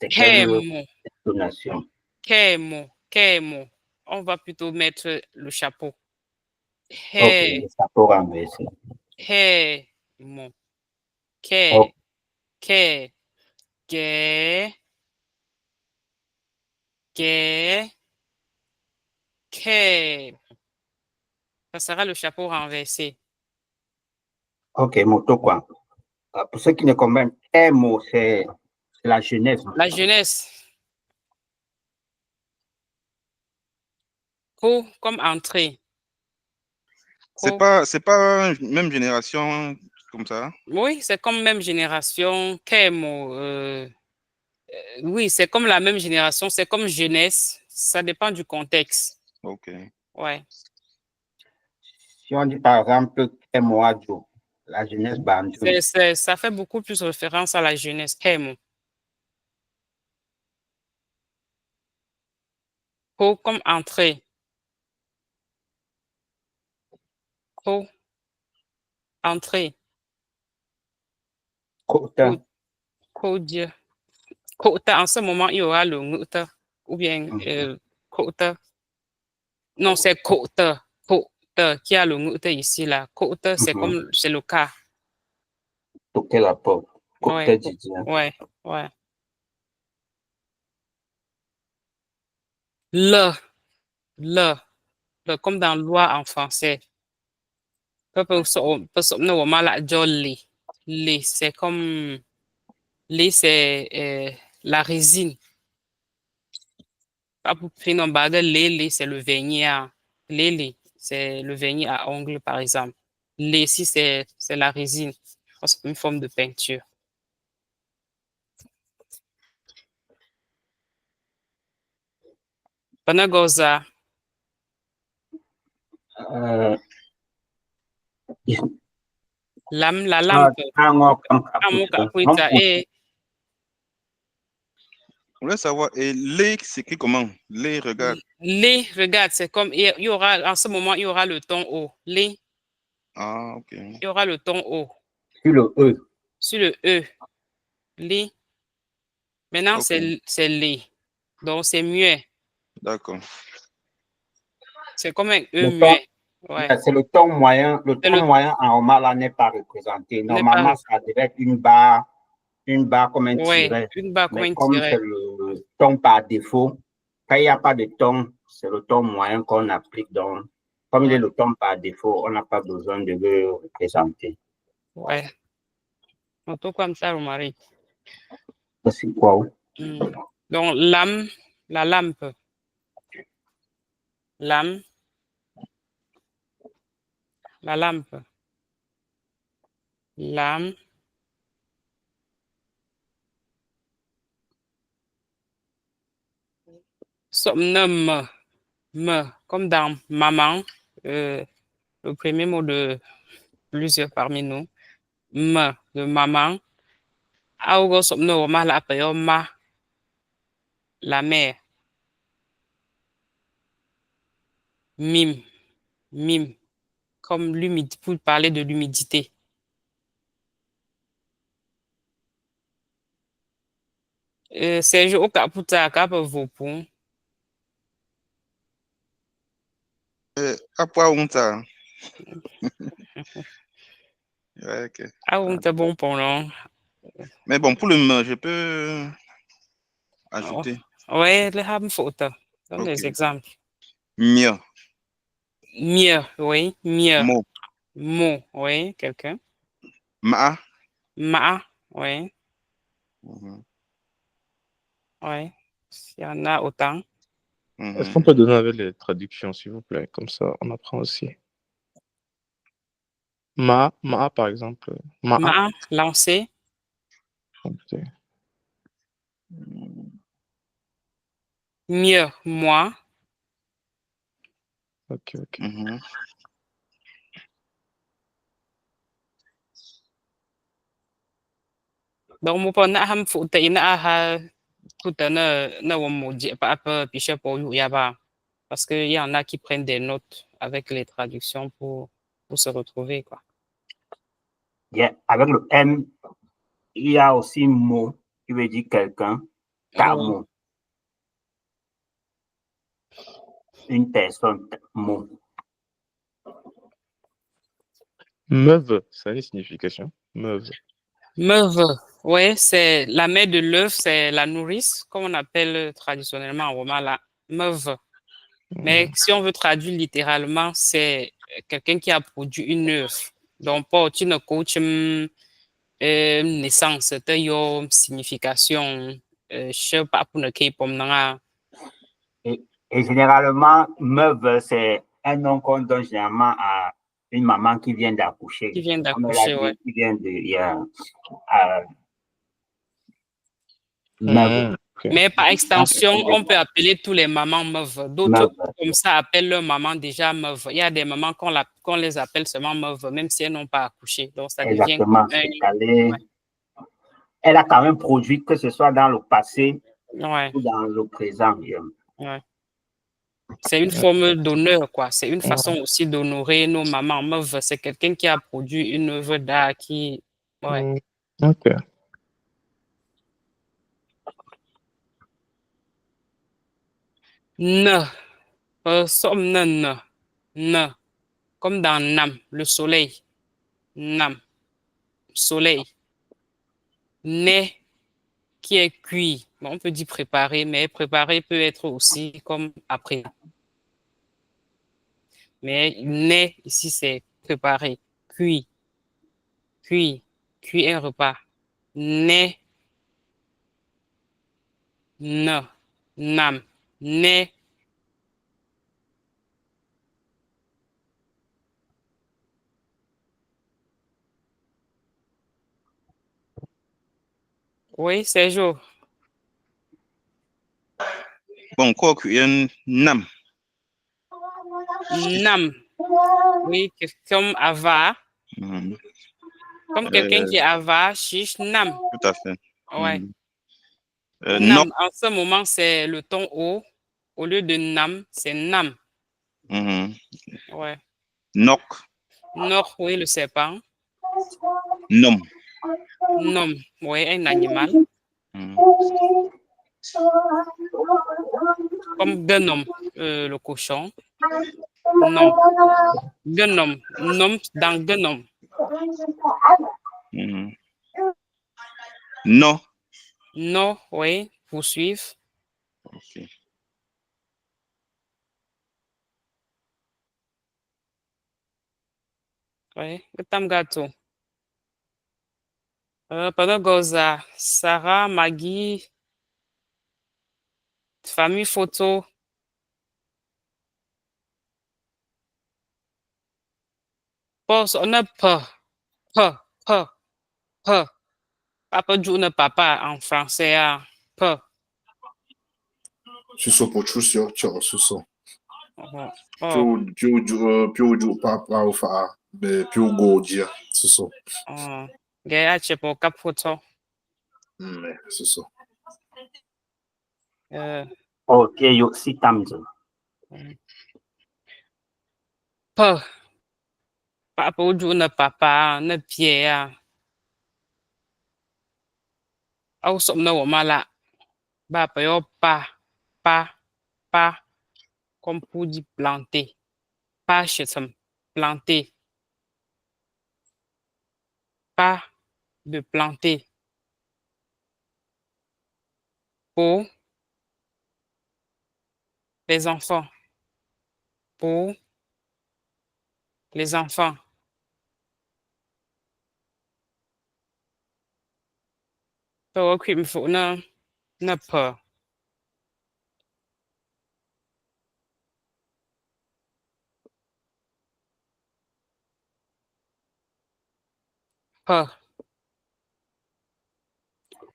C'est quelle Kemo, intonation? kemo, kemo. On va plutôt mettre le chapeau. Ok, He, le chapeau renversé. he, mo. Ke, Ok, ke, ke, ke, ke. Ça sera le chapeau renversé. ok, Motokwa. Pour ceux qui ne comprennent, quel mot, c'est la jeunesse. La jeunesse. Ko comme entrée. C'est Ko. pas même génération comme ça. Oui, c'est comme même génération. Kemo. Oui, c'est comme la même génération. C'est comme jeunesse. Ça dépend du contexte. Ok. Ouais. Si on dit par exemple, quel mot adjo, la jeunesse banjo. Ça fait beaucoup plus référence à la jeunesse. Kemo. Ko comme entrée. Ko. Entrée. Kota. Ko Dieu. Kota, en ce moment, il y aura le ngouta. Ou bien kota. Non, c'est kota. Kota qui a le ngouta ici, là. Kota, c'est comme, c'est le cas. Toquer la porte. Ouais, Kota Didier. ouais, ouais. Le, le, comme dans loi en français. C'est comme, c'est la résine. C'est le vernis c'est le vernis à ongles, par exemple. Ici, c'est la résine. C'est une forme de peinture. Panagoza, la lampe. On voulait savoir, et les, c'est écrit comment? Les, regarde. Les, regarde, c'est comme, il y aura, en ce moment, il y aura le ton haut. Les, Ah, ok. il y aura le ton haut. Sur le E. Sur le E. Les. Maintenant, Ok. c'est les. Donc, c'est muet. D'accord. C'est comme un E Le ton, muet. Ouais. c'est le ton moyen. Le C'est ton moyen en roman là n'est pas représenté. n'est pas, Normalement, ça devrait être une barre comme un ouais, tiret. une barre comme Mais un comme tiret. c'est le ton par défaut, quand il n'y a pas de ton, c'est le ton moyen qu'on applique. Donc, comme il est le ton par défaut, on n'a pas besoin de le représenter. Ouais. Tout comme ça, Romaric. C'est quoi? Donc, la lampe. Lame. La lampe. Lame. Comme dans maman, le premier mot de plusieurs parmi nous. De maman. Augo somno ma la ma. La mère. Mime. Comme l'humidité, pour parler de l'humidité. C'est au caputa, cap vopon. À quoi on t'a? Ouais, ok. Ah, on t'a bon pour non. Mais bon, pour le me, je peux ajouter. Ouais, le ham photo. Donne Ok. des exemples. Mieux. Mieux, oui, mieux. Mot. Mot, oui, quelqu'un. Ma. Ma, oui, Mhm. oui. Il y en a autant. Est-ce qu'on peut donner avec les traductions, s'il vous plaît? Comme ça, on apprend aussi. Ma, par exemple. Ma, lancer. Ok. Mieux, moi. Ok. Mhm. Donc, mon pon na ham photo ina ha tout na womo pas peu piche pour you yaba. Parce qu'il y en a qui prennent des notes avec les traductions pour se retrouver, quoi. Yeah. Avec le M, il y a aussi mo, qui veut dire quelqu'un, tamo. Une personne, mo. Meuve, ça a une signification. Meuve. Meuve, ouais, c'est la mère de l'œuf, c'est la nourrice, comme on appelle traditionnellement en roman la meuve. Mais si on veut traduire littéralement, c'est quelqu'un qui a produit une œuvre. Donc, pas une coach naissance, c'est une signification, je sais pas pour ne pas Et généralement, meuf, c'est un nom qu'on donne généralement à une maman qui vient d'accoucher. qui vient Comme elle a d'accoucher, dit, ouais. qui vient de... meuf. Ok. Mais par extension, on peut appeler tous les mamans meufs. D'autres, comme ça, appellent leur maman déjà meuf. Il y a des mamans qu'on les appelle seulement meufs, même si elles n'ont pas accouché. Donc, ça devient Exactement. comme Elle a quand même produit, que ce soit dans le passé ouais. ou dans le présent. Ouais. C'est une forme d'honneur, quoi. C'est une façon aussi d'honorer nos mamans meufs. C'est quelqu'un qui a produit une œuvre d'art qui... Ouais. Ok. Ne. Somme ne. Comme dans Nam, le soleil. Nam. Soleil. Ne, qui est cuit. Bon, on peut dire préparé, mais préparé peut être aussi comme après. Mais ne, ici, c'est préparé. Cuit. Cuit. Cuit un repas. Ne. Ne. Nam. Ne. Oui, c'est jour. Bon, quoi que nam. Nam. Oui, comme avare. Comme quelqu'un qui est avare, chiche, nam. Tout à fait. Ouais. Nok. Nam, en ce moment, c'est le ton haut. Au lieu de nam, c'est nam. Ouais. Nok. Nord, oui, le serpent. Nom. Nom, oui, un animal. Comme guenom, le cochon. Non. Guenom, nom dans guenom. No. Non, oui, poursuivre. Ok. Oui, tam gâteau. Pendant Goza, Sarah, Maggie, famille photo. Pause, on a pas, pas. Papa joue ne papa en français, pas. Suso pour chusio, cho, suso. Oh, Piu papa ou fa, mais piu godia, suso. Gaya chepo cap photo. Suso. Ok, yo, si tamzo. Pas. Papa joue ne papa, ne pierre. Au som na womala. Ba pa yo pa. Comme pour dire planter. Pas chetam, planter. Pas de planter. Pour les enfants. Pour les enfants. Tôi khuyên phụ na pờ. Pờ.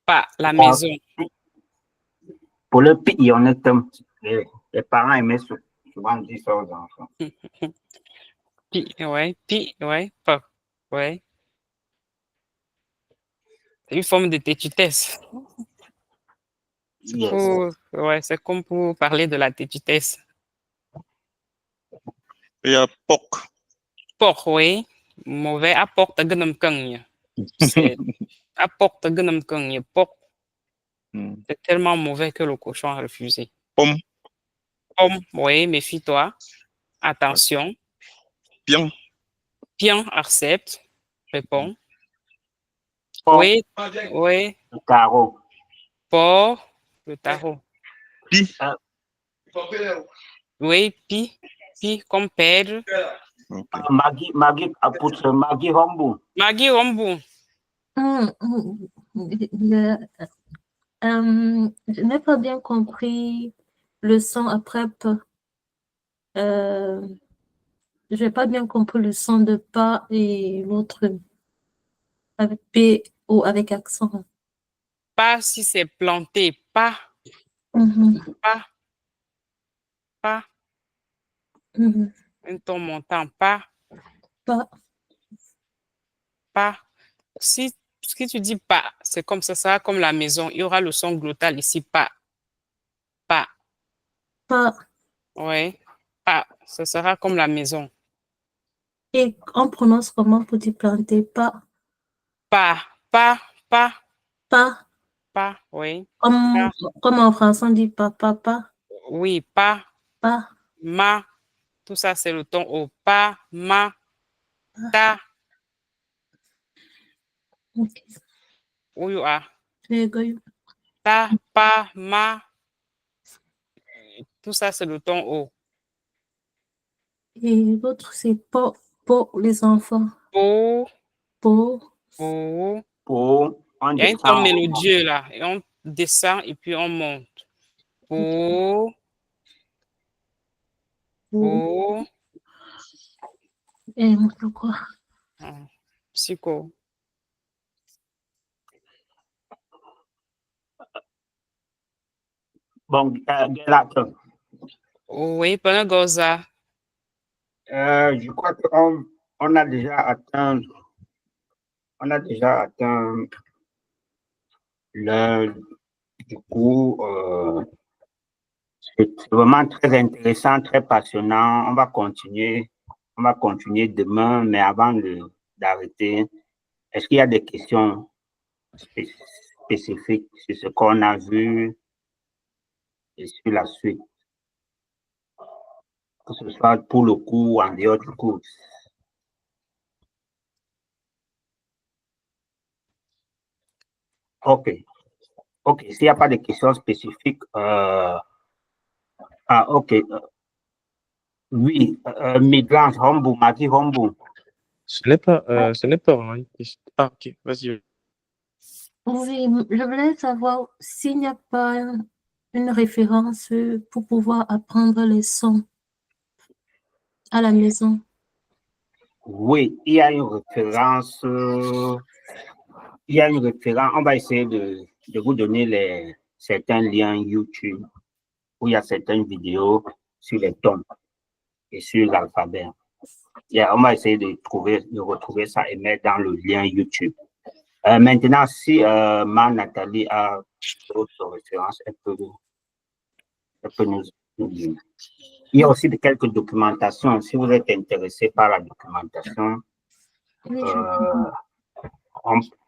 Pas la maison. Pour le pays, on est les parents aimaient souvent dire ça aux enfants. Ouais, pờ. Ouais. C'est une forme de têtutesse. Yes. Ouais, c'est comme pour parler de la têtutesse. Il y a POC. Porc, oui. Mauvais apport, c'est Apporte gunam kung porte. Hmm. C'est tellement mauvais que le cochon a refusé. Pomme. Pomme, oui, méfie-toi. Attention. Pion. Pion accepte. Répond. Pomme. Oui, oui. Le carreau. Porc, le tarot. Pi. Oui, pi. Pi comme perdre. Ok. Maggie, Maggie Hombu. Maggie Rombo. Je n'ai pas bien compris le son après P. Je n'ai pas bien compris le son de pas et l'autre avec P ou avec accent. Pas si c'est planté. Pas, Mhm, pas, pas. mhm. Un ton montant. Pas, Pas, pas. Si tu dis pas, c'est comme ça sera comme la maison. Il y aura le son glottal ici. Pas, pas. pas. Oui, pas. Ce sera comme la maison. Et on prononce comment pour dire planter? Pas, Pas, pas, pas, pas. pas. Oui, Comme, comme en français on dit pas, pas, oui, pas, pas. ma. Tout ça, c'est le ton au pas, ma, ta, Ok. où you are. Very good. Ta, pa, ma. Tout ça, c'est le ton au. Et l'autre c'est pour les enfants. Po, Pour, po. Pour, on Il y a un descend. ton mélodieux là. Et on descend et puis on monte. Po, po. et pourquoi? Psycho. Bon, Gelato. Oui, pendant goza. Je crois qu'on on a déjà atteint le, du coup, c'est vraiment très intéressant, très passionnant. On va continuer demain, mais avant d'arrêter, est-ce qu'il y a des questions spécifiques sur ce qu'on a vu et sur la suite, que ce soit pour le cours ou en dehors du cours? OK. OK. S'il n'y a pas de questions spécifiques, OK. Oui, Migrants, Hombu, Maki Hombu. Ce n'est pas vraiment une question. Ah, ok, vas-y. Oui, je voulais savoir s'il n'y a pas une référence pour pouvoir apprendre les sons à la maison. Oui, il y a une référence. On va essayer de vous donner certains liens YouTube où il y a certaines vidéos sur les tons et sur l'alphabet. On va essayer de retrouver ça et mettre dans le lien YouTube. Maintenant, si Nathalie a d'autres références, elle peut nous dire. Il y a aussi quelques documentations. Si vous êtes intéressé par la documentation,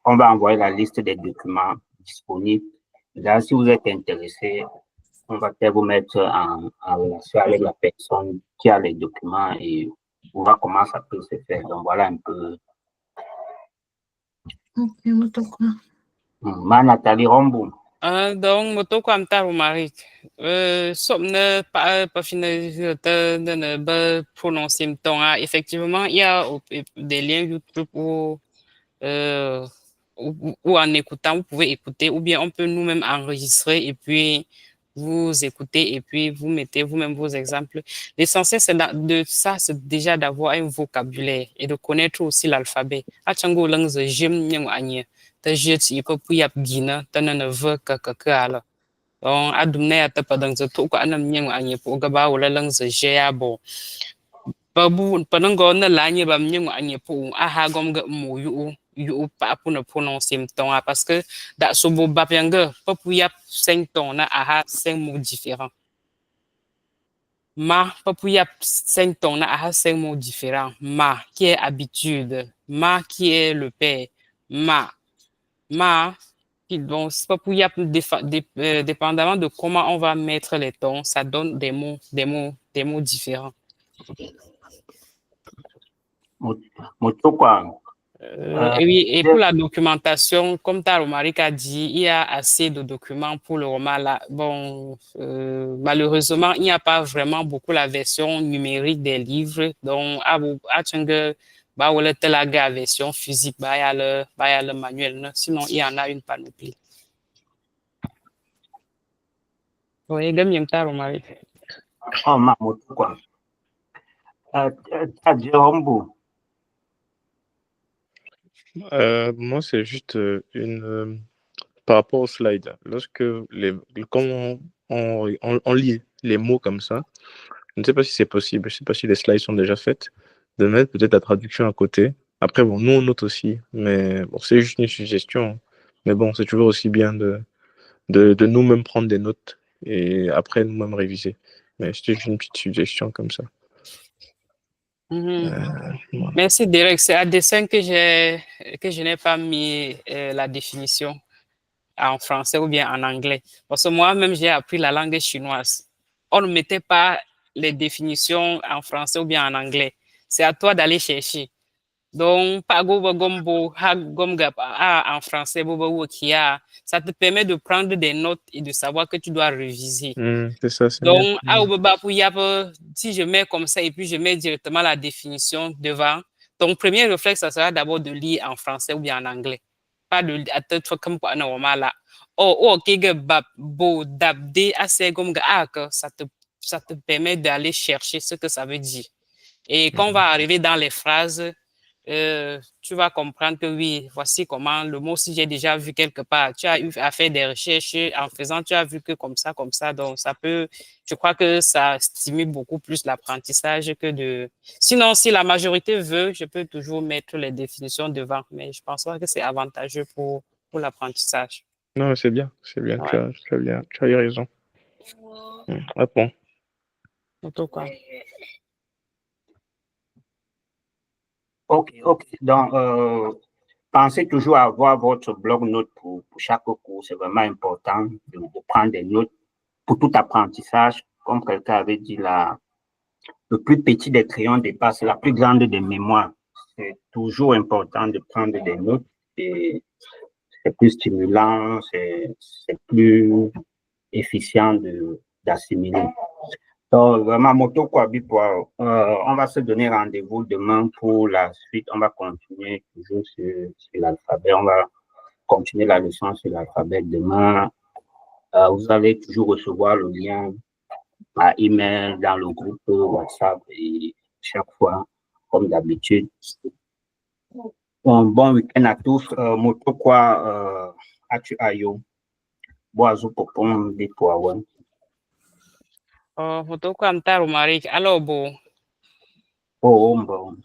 on va envoyer la liste des documents disponibles. Là, si vous êtes intéressé, on va peut-être vous mettre en relation avec la personne qui a les documents et on va voir comment ça peut se faire. Donc, voilà un peu. Nathalie Rombo. Donc, moto comme ta Romaric. Somne pas fini de ne pas prononcer le ton. Effectivement, il y a des liens YouTube ou en écoutant, vous pouvez écouter, ou bien on peut nous-mêmes enregistrer et puis vous écoutez et puis vous mettez vous-même vos exemples. L'essentiel, c'est c'est déjà d'avoir un vocabulaire et de connaître aussi l'alphabet. Achango lang ze jem nyang anye. Ta jet yi ko puyap gina ta na ne ve ka ala. Donc adumne ya ta padang ze to ko anam nyang anye po gaba wala lang ze je ya bo. Babu panango na lanye bam nyang anye po aha gom ga mo yu pa pour ne prononcer le ton parce que dans ce beau bapianga pas pour y a 5 tons na aha 5 mots différents ma pas pour y a 5 tons na aha 5 mots différents ma qui est habitude ma qui est le père ma Ma, donc, c'est pas pour y avoir dépendamment de comment on va mettre les tons, ça donne des mots différents. Moto quoi. Et oui, et pour la documentation, comme Taromarik a dit, il y a assez de documents pour le roman là. Bon, malheureusement, il n'y a pas vraiment beaucoup la version numérique des livres. Donc, à bah, ou la version physique, bah, il y a le manuel. Non? Sinon, il y en a une panoplie. Oui, il Taromarik. Oh, ma moto quoi. T'as dit Rombo. Moi, c'est juste par rapport au slide. Lorsque quand on lit les mots comme ça, je ne sais pas si c'est possible, je ne sais pas si les slides sont déjà faites, de mettre peut-être la traduction à côté. Après, bon, nous, on note aussi, mais bon, c'est juste une suggestion. Mais bon, c'est toujours aussi bien de nous-mêmes prendre des notes et après nous-mêmes réviser. Mais c'était juste une petite suggestion comme ça. Voilà. Merci Derek. C'est à dessein que je n'ai pas mis la définition en français ou bien en anglais. Parce que moi-même, j'ai appris la langue chinoise. On ne mettait pas les définitions en français ou bien en anglais. C'est à toi d'aller chercher. Donc, pas gombo, en français, ça te permet de prendre des notes et de savoir que tu dois réviser. C'est ça, c'est Donc, bien. si je mets comme ça et puis je mets directement la définition devant, ton premier réflexe, ça sera d'abord de lire en français ou bien en anglais. Pas de attendre comme quoi normal là. Oh, ça te permet d'aller chercher ce que ça veut dire. Et quand on va arriver dans les phrases, tu vas comprendre que oui, voici comment le mot, si j'ai déjà vu quelque part, tu as eu à faire des recherches en faisant, tu as vu que comme ça, donc ça peut, je crois que ça stimule beaucoup plus l'apprentissage que de... Sinon, si la majorité veut, je peux toujours mettre les définitions devant, mais je pense pas que c'est avantageux pour l'apprentissage. Non, c'est bien, c'est bien, Ouais. tu as eu raison. Ah bon. En tout cas. Ok. Donc, pensez toujours à avoir votre bloc-notes pour chaque cours. C'est vraiment important de prendre des notes pour tout apprentissage. Comme quelqu'un avait dit, le plus petit des crayons dépasse la plus grande des mémoires. C'est toujours important de prendre des notes et c'est plus stimulant, c'est plus efficient d'assimiler. Donc, vraiment, Moto Kwabi, on va se donner rendez-vous demain pour la suite. On va continuer toujours sur l'alphabet. On va continuer la leçon sur l'alphabet demain. Vous allez toujours recevoir le lien par email dans le groupe WhatsApp et chaque fois, comme d'habitude. Bon week-end à tous. Moto Kwa, Atu Ayo, Boazo Popon, Ditoawan. Moto kwa mtaro Marik. Alors, bon. Oh, bon.